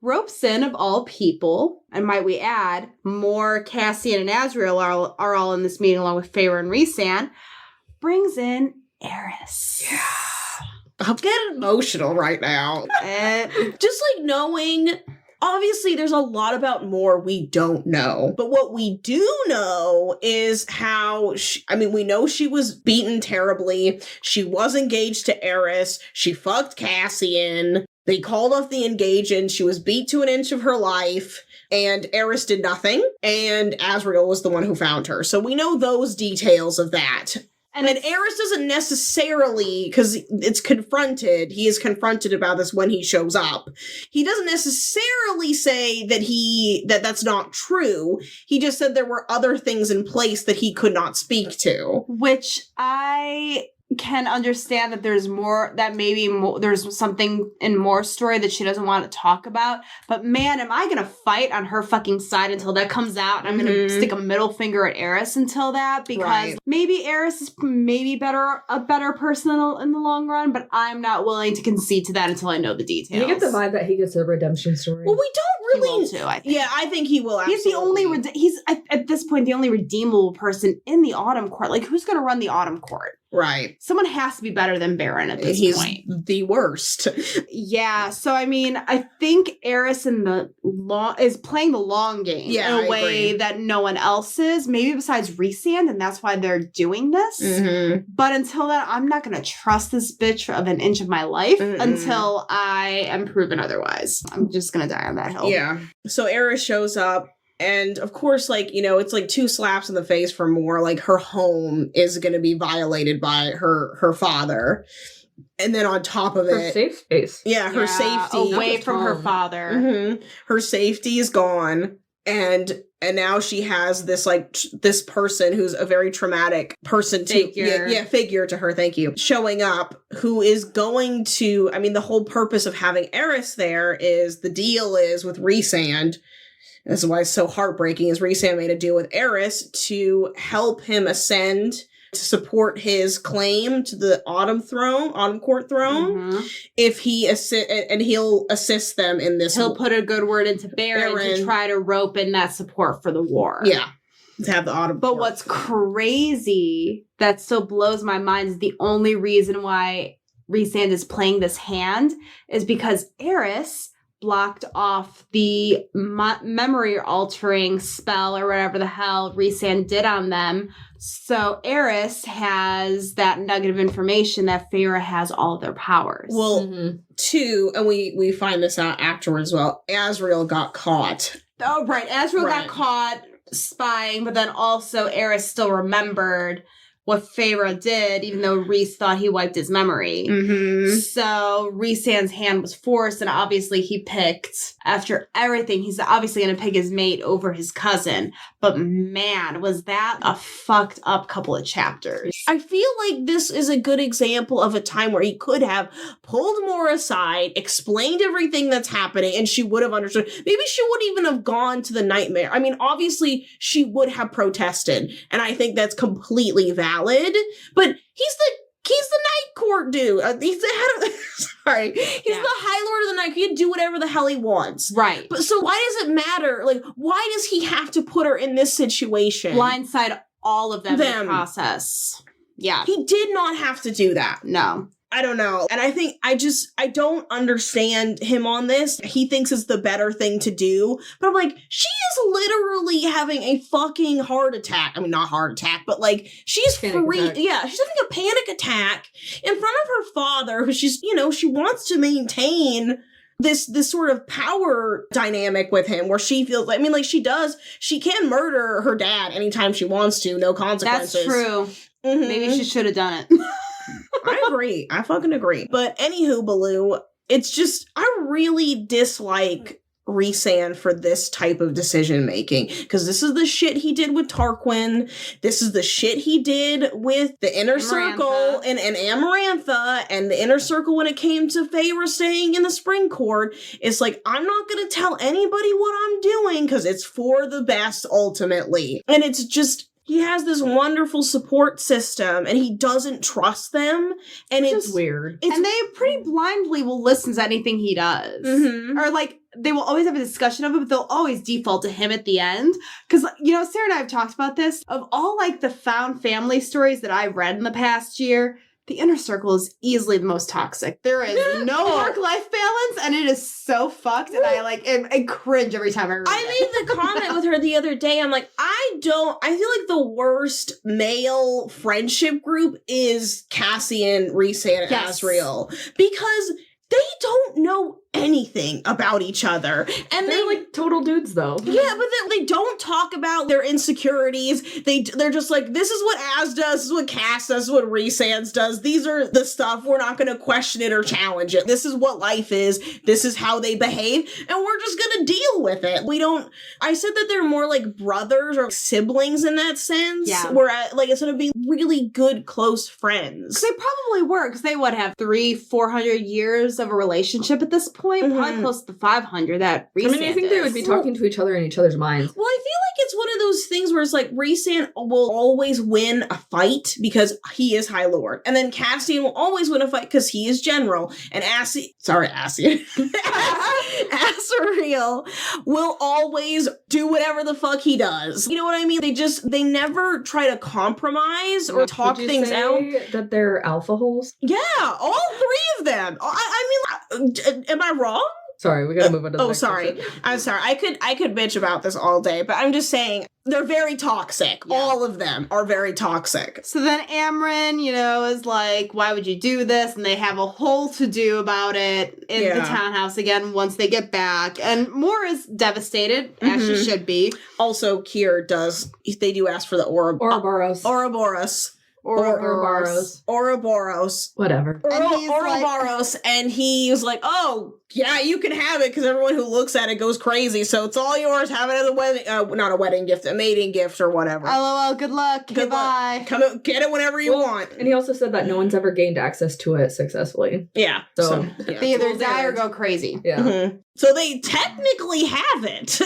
ropes in, of all people, and might we add, Mor, Cassian, and Azriel are all in this meeting along with Feyre and Rhysand, brings in Eris. Yeah. I'm getting emotional right now. Just like knowing... Obviously, there's a lot about Mor we don't know. But what we do know is how, we know she was beaten terribly. She was engaged to Eris. She fucked Cassian. They called off the engagement. She was beat to an inch of her life. And Eris did nothing. And Azriel was the one who found her. So we know those details of that. And Eris doesn't necessarily, because it's confronted, he is confronted about this when he shows up. He doesn't necessarily say that that's not true. He just said there were other things in place that he could not speak to. Which I can understand that there's more, that maybe there's something in Mor's story that she doesn't want to talk about. But man, am I going to fight on her fucking side until that comes out. And I'm going to stick a middle finger at Eris until that, because maybe Eris is a better person in the long run, but I'm not willing to concede to that until I know the details. You get the vibe that he gets a redemption story. Well, we don't really... He will too, I think. Yeah, I think he will absolutely. He's the only... he's, at this point, the only redeemable person in the Autumn Court. Like, who's going to run the Autumn Court? Right. Someone has to be better than Baron at this point. He's the worst. Yeah, so I mean, I think Eris is playing the long game in a way that no one else is, maybe besides Rhysand, and that's why they're doing this. Mm-hmm. But until then, I'm not going to trust this bitch of an inch of my life until I am proven otherwise. I'm just going to die on that hill. Yeah. So Eris shows up. And of course, like, you know, it's like 2 slaps in the face for Mor. Like, her home is going to be violated by her father. And then on top of her safe space. Yeah, her safety. Away from her father. Mm-hmm. Her safety is gone. And now she has this person who's a very traumatic person figure to her, thank you, showing up, who is going to, I mean, the whole purpose of having Eris there is, the deal is with Rhysand. This is why it's so heartbreaking, is Rhysand made a deal with Eris to help him ascend, to support his claim to the Autumn Court throne, if he and he'll assist them in this. He'll put a good word into Baron to try to rope in that support for the war. Yeah, to have the Autumn Court. But what's crazy, that still blows my mind, is the only reason why Rhysand is playing this hand is because Eris blocked off the memory-altering spell or whatever the hell Rhysand did on them. So Eris has that nugget of information that Feyre has all of their powers. Well, 2, and we find this out afterwards as well, Azriel got caught. Oh, right. Azriel got caught spying, but then also Eris still remembered what Feyre did, even though Rhys thought he wiped his memory. Mm-hmm. So Rhysand's hand was forced, and obviously he picked, after everything, he's obviously going to pick his mate over his cousin. But man, was that a fucked up couple of chapters. I feel like this is a good example of a time where he could have pulled more aside, explained everything that's happening, and she would have understood. Maybe she wouldn't even have gone to the nightmare. I mean, obviously, she would have protested, and I think that's completely valid, but he's the night court dude. He's the head of sorry. He's the High Lord of the Night. He can do whatever the hell he wants. Right. But so why does it matter? Like, why does he have to put her in this situation? Blindside all of them in the process. Yeah. He did not have to do that. No. I don't know. And I think I don't understand him on this. He thinks it's the better thing to do. But I'm like, she is literally having a fucking heart attack. I mean, not heart attack, but like, she's free. Yeah, she's having a panic attack in front of her father, who she's, she wants to maintain this sort of power dynamic with him where she feels like, I mean, like she can murder her dad anytime she wants to, no consequences. That's true. Mm-hmm. Maybe she should have done it. I agree. I fucking agree. But anywho, Baloo, it's just, I really dislike Rhysand for this type of decision making, because this is the shit he did with Tarquin. This is the shit he did with the Inner Circle and Amarantha, and the Inner Circle when it came to Feyre staying in the Spring Court. It's like, I'm not going to tell anybody what I'm doing because it's for the best ultimately. And it's just, he has this wonderful support system, and he doesn't trust them, and it's weird. And they pretty blindly will listen to anything he does. Mm-hmm. Or, like, they will always have a discussion of it, but they'll always default to him at the end. Because, Sarah and I have talked about this. Of all, like, the found family stories that I've read in the past year, the Inner Circle is easily the most toxic. There is no work-life balance, and it is so fucked, and I cringe every time I read it. I made the comment with her the other day. I'm like, I feel like the worst male friendship group is Cassian, Rhysand, and Asriel. Because they don't know anything about each other. And they're like total dudes though. Yeah, but they don't talk about their insecurities. They're just like, this is what Az does, this is what Cass does, this is what Rhysand does. These are the stuff, we're not going to question it or challenge it. This is what life is. This is how they behave. And we're just going to deal with it. I said that they're more like brothers or siblings in that sense. Yeah. Where instead of being really good, close friends. They probably were, because they would have 300-400 years of a relationship at this point. Probably close to 500 that Rhysand I think they would be talking to each other in each other's minds. Well, I feel like it's one of those things where it's like Rhysand will always win a fight because he is High Lord. And then Cassian will always win a fight because he is General. And Asriel will always do whatever the fuck he does. You know what I mean? They never try to compromise or talk things out. That they're alpha holes? Yeah, all three of them. Am I wrong? Sorry, we gotta move on to the next sorry. section. I'm sorry. I could bitch about this all day, but I'm just saying they're very toxic. Yeah. All of them are very toxic. So then Amren, is like, why would you do this? And they have a whole to-do about it in the townhouse again once they get back. And Moore is devastated, as she should be. Also, Kier they do ask for the Ouroboros. Whatever. Ouroboros, and he's like, oh, yeah, you can have it because everyone who looks at it goes crazy. So it's all yours. Have it as a wedding, not a wedding gift, a mating gift or whatever. LOL, good luck. Goodbye. Come get it whenever you want. And he also said that no one's ever gained access to it successfully. Yeah. So they either die or go crazy. Yeah. Mm-hmm. So they technically have it,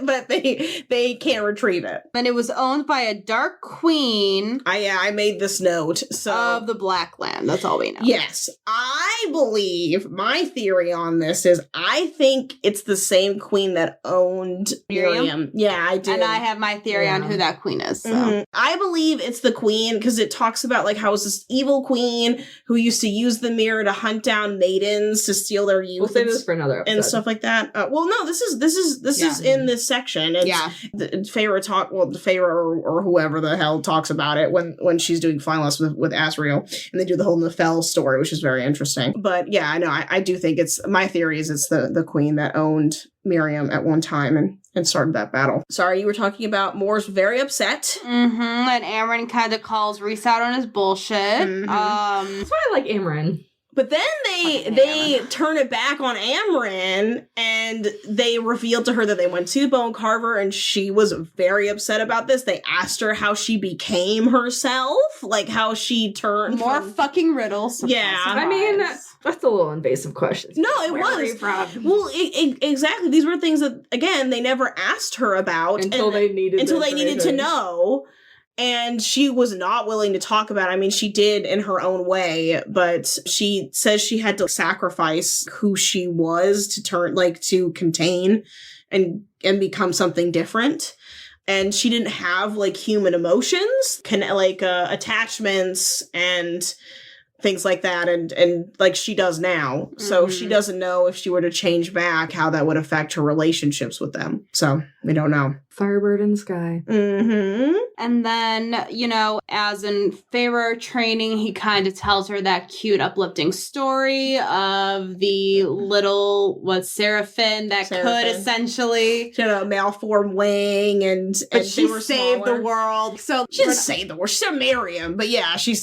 but they can't retrieve it. And it was owned by a dark queen. I made this note. Of the Black Land. That's all we know. Yes. I believe, my theory on this is, I think it's the same queen that owned Miriam. Yeah, I do. And I have my theory on who that queen is. So. Mm-hmm. I believe it's the queen because it talks about like how it's this evil queen who used to use the mirror to hunt down maidens to steal their youth. We'll save this for another episode. And stuff like that. No, this is in this section. Feyre or whoever the hell talks about it when she's doing flying lessons with Asriel, and they do the whole Nefel story, which is very interesting. But yeah, I know. I do think my theory is it's the queen that owned Miriam at one time, and and started that battle. Sorry, you were talking about Moore's very upset. And Amren kind of calls Reese out on his bullshit. That's why I like Amren. But then they turn it back on Amren, and they revealed to her that they went to Bone Carver, and she was very upset about this. They asked her how she became herself, like how she turned. More fucking riddles. Yeah. I mean, that's a little invasive question. No, it Where was. are you from? Well, exactly. These were things that, again, they never asked her about. Until they needed to know. And she was not willing to talk about it. I mean, she did in her own way, but she says she had to sacrifice who she was to contain and become something different. And she didn't have human emotions, attachments and things like that, and like she does now. So she doesn't know if she were to change back how that would affect her relationships with them. So we don't know. Firebird in the sky. And then, as in Feyre training, he kind of tells her that cute, uplifting story of the little, Seraphim that could essentially... She had a malformed wing, but she saved the world. So she didn't save the world. She didn't marry him, but she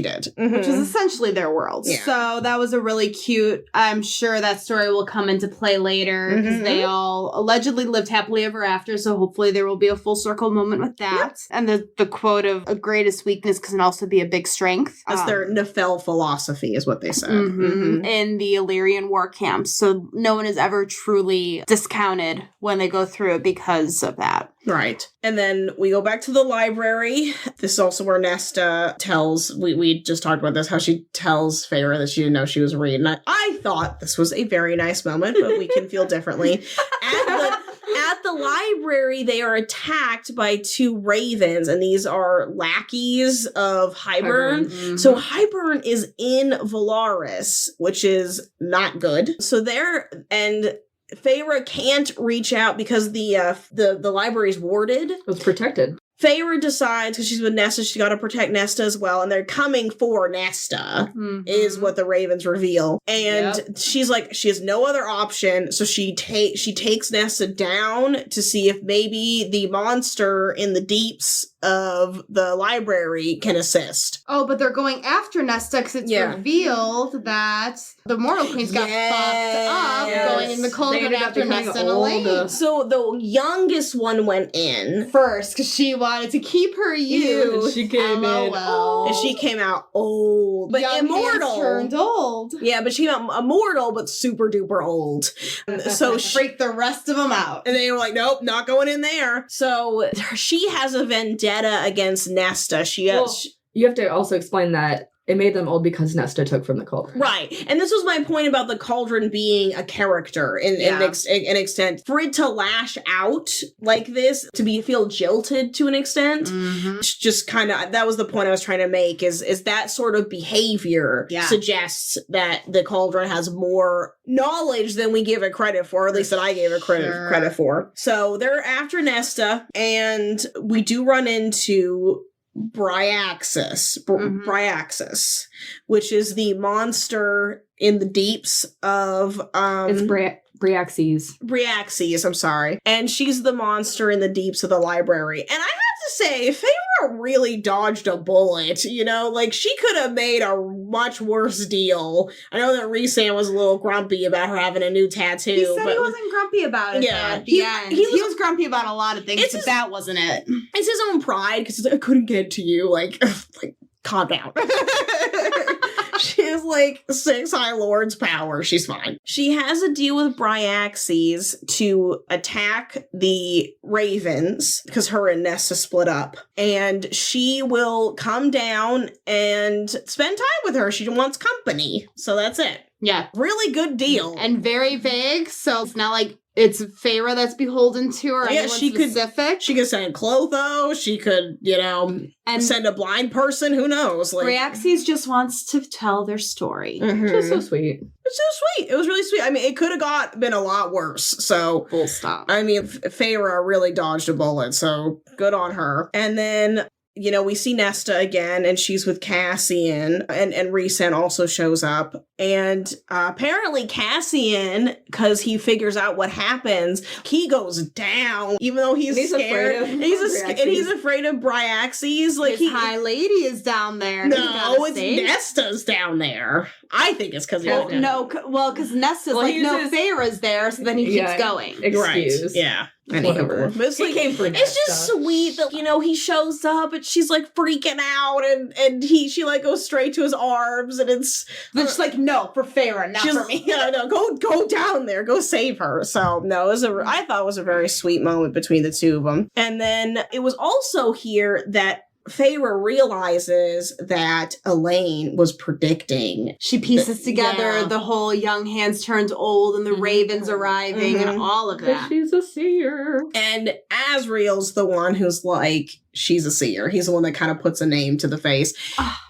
did. Which is essentially their world. Yeah. So that was a really cute... I'm sure that story will come into play later, because they all allegedly lived happily ever after, so hopefully there will be a full circle moment with that. Yep. And the quote of a greatest weakness can also be a big strength. That's their Nefel philosophy, is what they said. In the Illyrian war camps. So no one is ever truly discounted when they go through it because of that. Right. And then we go back to the library. This is also where Nesta tells, we just talked about this, how she tells Feyre that she didn't know she was reading. I thought this was a very nice moment, but we can feel differently. At the library, they are attacked by two ravens, and these are lackeys of Hybern. So Hybern is in Valaris, which is not good. So and Feyre can't reach out because the library's warded. It's protected. Feyre decides, because she's with Nesta, she's got to protect Nesta as well, and they're coming for Nesta, is what the ravens reveal. And she's like, she has no other option, so she takes Nesta down to see if maybe the monster in the deeps of the library can assist. Oh, but they're going after Nesta because it's revealed that the Mortal Queens got fucked up going in the cauldron after Nesta and Elaine. So the youngest one went in first because she wanted to keep her youth. And she came in old. And she came out old. But young immortal. Turned old. Yeah, but she came out immortal but super duper old. So she freaked the rest of them out. And they were like, nope, not going in there. So she has a vendetta against Nesta. You have to also explain that it made them old because Nesta took from the cauldron. Right. And this was my point about the cauldron being a character in an extent. For it to lash out like this, to feel jilted to an extent, just kind of, that was the point I was trying to make, is that sort of behavior suggests that the cauldron has more knowledge than we give it credit for, or at least that I gave it credit for. So they're after Nesta, and we do run into Bryaxis, which is the monster in the deeps of it's Bryaxis, I'm sorry. And she's the monster in the deeps of the library. And I have to say, Feyre really dodged a bullet, she could have made a much worse deal. I know that Rhysand was a little grumpy about her having a new tattoo. He said he wasn't grumpy about it. Yeah, at the end. He was grumpy about a lot of things, but that wasn't it. It's his own pride, because he's like, I couldn't get to you. Calm down. She has 6 High Lords power. She's fine. She has a deal with Bryaxis to attack the Ravens because her and Nesta split up. And she will come down and spend time with her. She wants company. So that's it. Yeah. Really good deal. And very vague. So it's not like it's Feyre that's beholden to her. Yeah, she specific. She could send Clotho. She could, and send a blind person. Who knows? Bryaxis just wants to tell their story. Which is so sweet. It's so sweet. It was really sweet. I mean, it could have been a lot worse. So full stop. I mean, Feyre really dodged a bullet. So good on her. And then we see Nesta again, and she's with Cassian, and Rhysand also shows up. And apparently Cassian, because he figures out what happens, he goes down, even though he's scared. He's afraid of Bryaxes. Like, his high lady is down there. No, it's Nesta's down there. I think it's because because Nesta's Feyre's there, so then he keeps going. Excuse. Right. Yeah. Whatever. Mostly, came for it's just sweet that, he shows up and she's like freaking out and she like goes straight to his arms and it's just like, no, for Feyre, not for me. Yeah, no, go down there, go save her. So no, I thought it was a very sweet moment between the two of them. And then it was also here that Feyre realizes that Elaine was predicting. She pieces together the whole young hands turns old and the ravens arriving and all of that. She's a seer. And Asriel's the one who's like, she's a seer. He's the one that kind of puts a name to the face.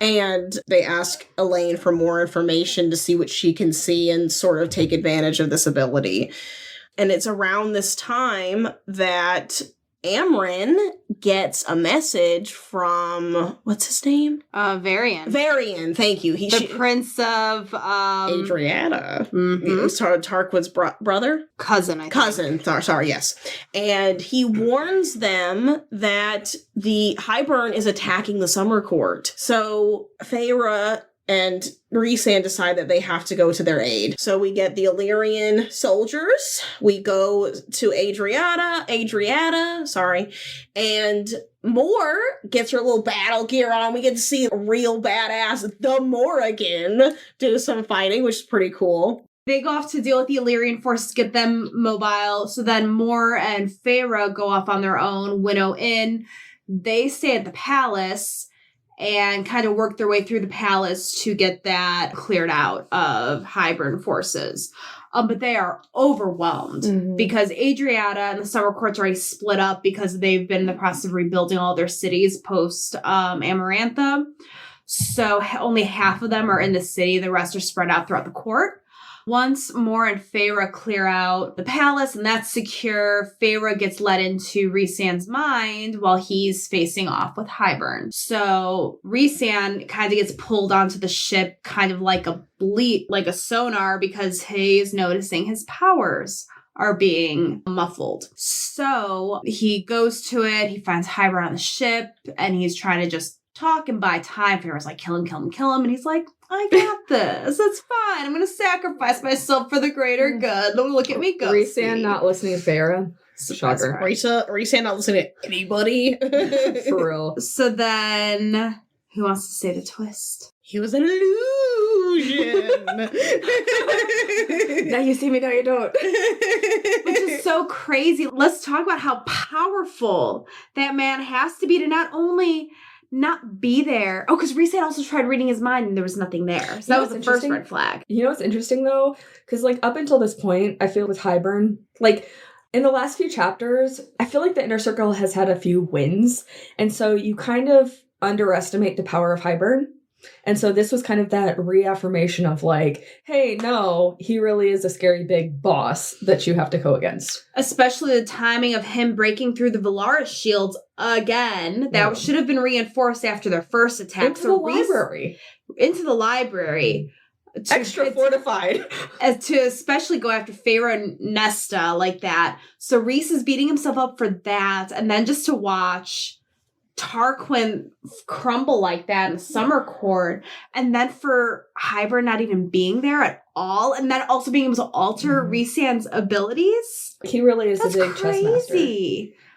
And they ask Elaine for more information to see what she can see and sort of take advantage of this ability. And it's around this time that Amren gets a message from, what's his name? Varian. Varian, thank you. The prince of Adriana. Mm-hmm. Tarquin's brother? Cousin, I think. Cousin, sorry, yes. And he warns them that the Hybern is attacking the Summer Court. So Feyre and Rhysand decide that they have to go to their aid. So we get the Illyrian soldiers. We go to Adriana, and Mor gets her little battle gear on. We get to see a real badass, the Morrigan, do some fighting, which is pretty cool. They go off to deal with the Illyrian forces, get them mobile. So then Mor and Feyre go off on their own, winnow in. They stay at the palace and kind of work their way through the palace to get that cleared out of Hybern forces. But they are overwhelmed because Adriana and the Summer Court's already split up because they've been in the process of rebuilding all their cities post Amarantha. So only half of them are in the city. The rest are spread out throughout the court. Once Mor and Feyre clear out the palace and that's secure, Feyre gets let into Rhysand's mind while he's facing off with Hybern. So Rhysand kind of gets pulled onto the ship kind of like a sonar because he's noticing his powers are being muffled. So he goes to it, he finds Hybern on the ship, and he's trying to just talk and buy time. Feyre's like, kill him. And he's like, I got this. It's fine. I'm going to sacrifice myself for the greater good. Don't look at me go. Rhysand not listening to Feyre. Shocker. Rhysand not listening to anybody. For real. So then, who wants to say the twist? He was an illusion. Now you see me, now you don't. Which is so crazy. Let's talk about how powerful that man has to be to not only not be there. Oh, because Rhysand also tried reading his mind and there was nothing there. So that was the first red flag. You know what's interesting though? Because up until this point, I feel with Hybern, in the last few chapters, I feel like the Inner Circle has had a few wins. And so you kind of underestimate the power of Hybern. And so this was kind of that reaffirmation of hey, no, he really is a scary big boss that you have to go against. Especially the timing of him breaking through the Valaris shields again. That should have been reinforced after their first attack. Into the library. Extra fortified. To especially go after Feyre and Nesta like that. So Rhys is beating himself up for that. And then just to watch Tarquin crumble like that in the Summer Court, and then for Hybern not even being there at all, and then also being able to alter Rhysand's abilities. He really is a big chess master.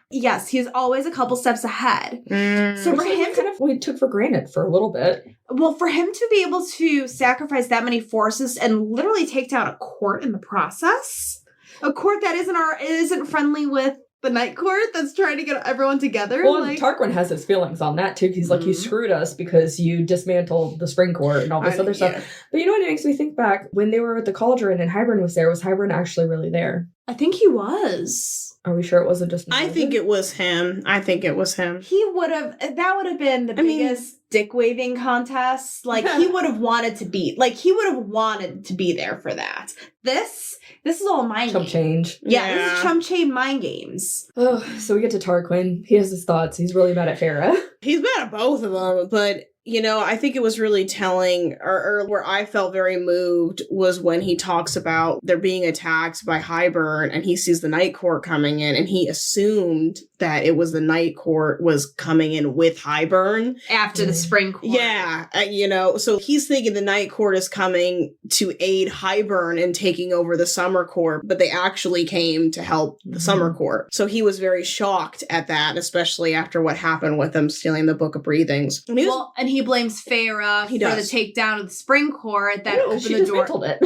Yes, he's always a couple steps ahead. So for him, we took for granted for a little bit. Well, for him to be able to sacrifice that many forces and literally take down a court in the process, a court that isn't friendly with the Night Court that's trying to get everyone together. Well, Tarquin has his feelings on that too. He's like, you screwed us because you dismantled the Spring Court and all this other stuff. But you know what? It makes me think back when they were at the Cauldron and Hybern was there. Was Hybern actually really there? I think he was. Are we sure it wasn't just I think it was him. He would have, that would have been the biggest dick waving contest. Like, he would have wanted to be there for that. This is all mind chump games. change. Yeah, this is chump change mind games. Oh, so we get to Tarquin. He has his thoughts. He's really mad at Farah. He's mad at both of them, but I think it was really telling, or where I felt very moved was when he talks about they're being attacked by Hybern, and he sees the Night Court coming in, and he assumed that it was the Night Court was coming in with Hybern. After the Spring Court. Yeah, so he's thinking the Night Court is coming to aid Hybern in taking over the Summer Court, but they actually came to help the Summer Court. So he was very shocked at that, especially after what happened with them stealing the Book of Breathings. And he blames Farah for the takedown of the Spring Court that opened the door. It.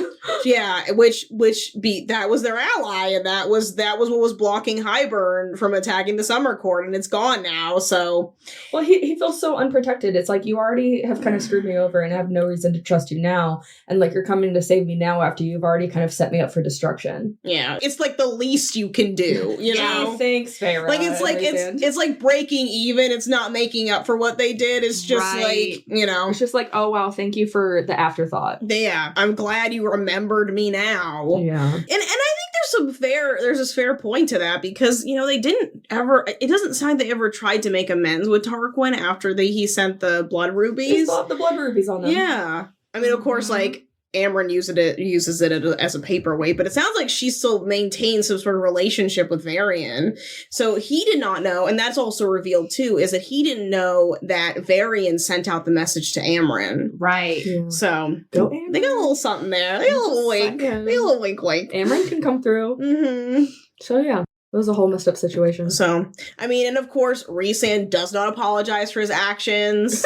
Yeah, that was their ally, and that was what was blocking Hybern from attacking the Summer Court, and it's gone now. So, well, he feels so unprotected. It's like, you already have kind of screwed me over, and I have no reason to trust you now. And like, you're coming to save me now after you've already kind of set me up for destruction. Yeah, it's like the least you can do. You know, thanks, Farah. Like it's like breaking even. It's not making up for what they did. It's just it's just like, oh wow, thank you for the afterthought. Yeah, I'm glad you remembered me now. Yeah, and I think there's this fair point to that, because they didn't ever. It doesn't sound like they ever tried to make amends with Tarquin after he sent the blood rubies. He still have the blood rubies on them. Yeah, I mean, of course, like, Amren uses it as a paperweight, but it sounds like she still maintains some sort of relationship with Varian. So he did not know, and that's also revealed too, is that he didn't know that Varian sent out the message to Amren. Right. Yeah. So go Amren. They got a little something there. They got a little wink. They got a little wink. Amren can come through. Mm-hmm. So yeah. It was a whole messed up situation. So, I mean, and of course, Rhysand does not apologize for his actions.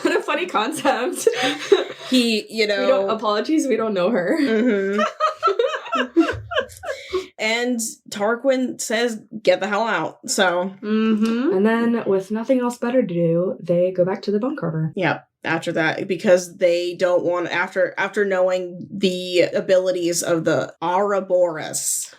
What a funny concept. We don't apologies, we don't know her. Mm-hmm. And Tarquin says, get the hell out. So. Mm-hmm. And then, with nothing else better to do, they go back to the bone carver. Yep. After that, because they don't want, after knowing the abilities of the Ouroboros,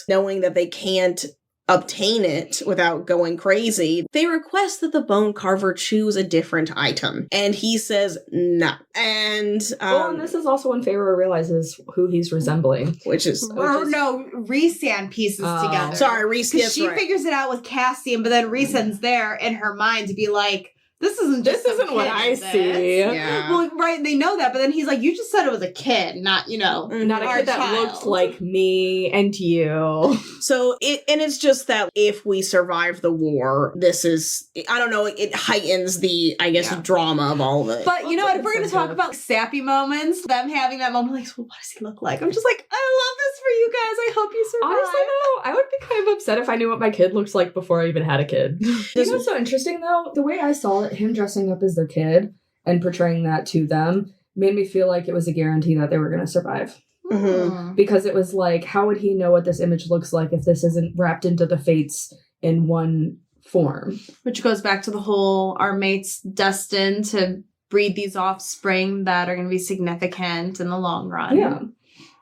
knowing that they can't obtain it without going crazy, they request that the bone carver choose a different item, and he says no. And and this is also when Pharaoh realizes who he's resembling, Rhysand pieces together. Sorry, Rhysand. She figures it out with Cassian, but then Rhysand's there in her mind to be like, this isn't what I see. Yeah. Well, right, they know that, but then he's like, you just said it was a kid, not, not a kid that looked like me and you. So it's just that if we survive the war, this is, I don't know, it heightens the, I guess, drama of all of it. But, if we're going to talk about sappy moments, them having that moment, like, well, what does he look like? I'm just like, I love this for you guys. I hope you survive. Honestly, though, I would be kind of upset if I knew what my kid looks like before I even had a kid. What's so interesting, though? The way I saw it, him dressing up as their kid and portraying that to them made me feel like it was a guarantee that they were going to survive. Mm-hmm. Because it was like, how would he know what this image looks like if this isn't wrapped into the fates in one form? Which goes back to the whole, our mates destined to breed these offspring that are going to be significant in the long run. Yeah.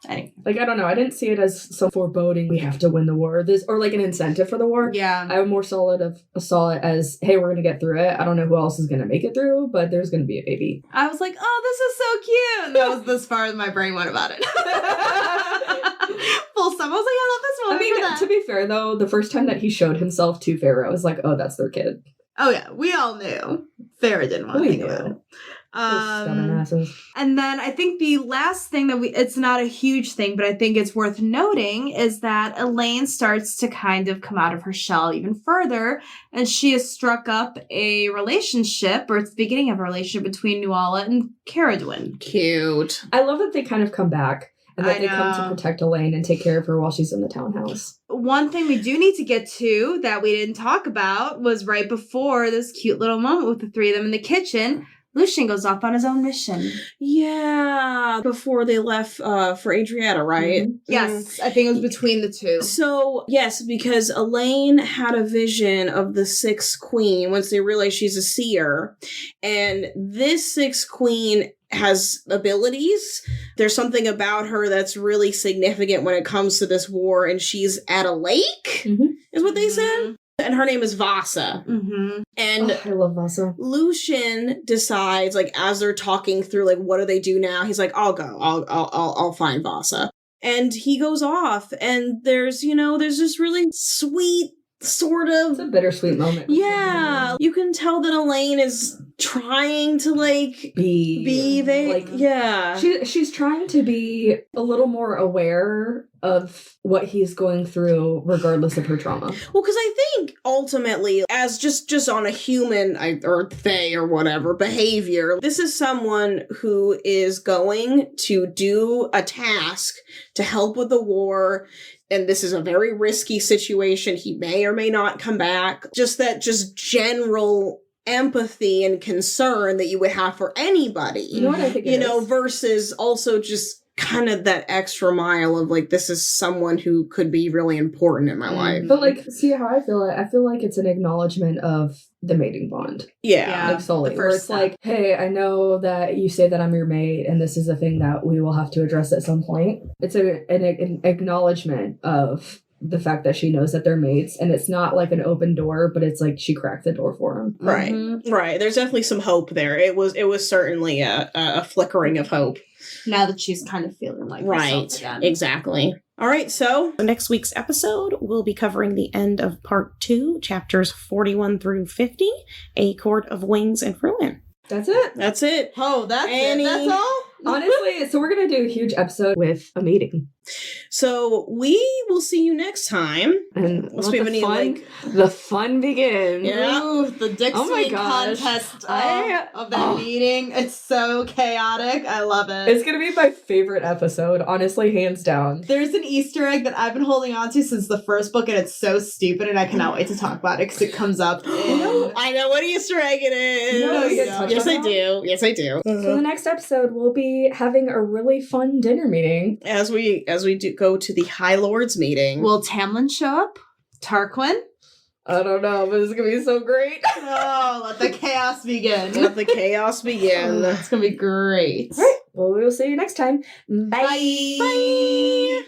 Anyway. Like, I don't know. I didn't see it as some foreboding, we have to win the war, or like an incentive for the war. Yeah. I more saw it as, hey, we're going to get through it. I don't know who else is going to make it through, but there's going to be a baby. I was like, oh, this is so cute. That was as far as my brain went about it. Full sum. I was like, I love this one. I mean, to be fair, though, the first time that he showed himself to Pharaoh, I was like, oh, that's their kid. Oh, yeah. We all knew. Farah didn't want to think about it. And then I think the last thing that it's not a huge thing, but I think it's worth noting is that Elaine starts to kind of come out of her shell even further, and she has struck up a relationship, or it's the beginning of a relationship between Nuala and Caradwyn. Cute. I love that they kind of come back and that they come to protect Elaine and take care of her while she's in the townhouse. One thing we do need to get to that we didn't talk about was right before this cute little moment with the three of them in the kitchen. Lucien goes off on his own mission. Yeah, before they left for Adriata, right? Mm-hmm. Yes, I think it was between the two. So, yes, because Elaine had a vision of the Sixth Queen once they realized she's a seer. And this Sixth Queen has abilities. There's something about her that's really significant when it comes to this war, and she's at a lake, is what they said. And her name is Vasa. And I love Vasa. Lucian decides, like, as they're talking through, like, what do they do now? He's like, I'll go. I'll find Vasa. And he goes off, and there's this really sweet sort of... It's a bittersweet moment. Yeah. You can tell that Elaine is trying to, like, be there. Like, yeah. She's trying to be a little more aware of what he's going through, regardless of her trauma. Well, because I think ultimately, as just on a human or they or whatever behavior, this is someone who is going to do a task to help with the war. And this is a very risky situation. He may or may not come back. Just general empathy and concern that you would have for anybody. You know what I think it is? Versus also just kind of that extra mile of, like, this is someone who could be really important in my life. But, like, see how I feel it? I feel like it's an acknowledgement of the mating bond. Yeah. Like, solely. The Where first it's step. like, hey, I know that you say that I'm your mate, and this is a thing that we will have to address at some point. It's an acknowledgement of the fact that she knows that they're mates, and it's not like an open door, but it's like she cracked the door for him. Right. There's definitely some hope there. It was certainly a flickering of hope. Now that she's kind of feeling like herself again. Exactly. All right, so next week's episode, we'll be covering the end of part 2, chapters 41 through 50, A Court of Wings and Ruin. That's it. That's it. Oh, that's it. That's all? Honestly, so we're going to do a huge episode with a mating. So we will see you next time. And Unless we have any, the fun begins. Yeah. Ooh, the Dixie contest of that meeting. It's so chaotic. I love it. It's going to be my favorite episode, honestly, hands down. There's an Easter egg that I've been holding on to since the first book, and it's so stupid, and I cannot wait to talk about it because it comes up. I know what Easter egg it is. Yes, I do. Yes, I do. So the next episode, we'll be having a really fun dinner meeting. As we do go to the High Lords meeting. Will Tamlin show up? Tarquin? I don't know, but it's going to be so great. Oh, let the chaos begin. Let the chaos begin. It's going to be great. All right. Well, we will see you next time. Bye. Bye.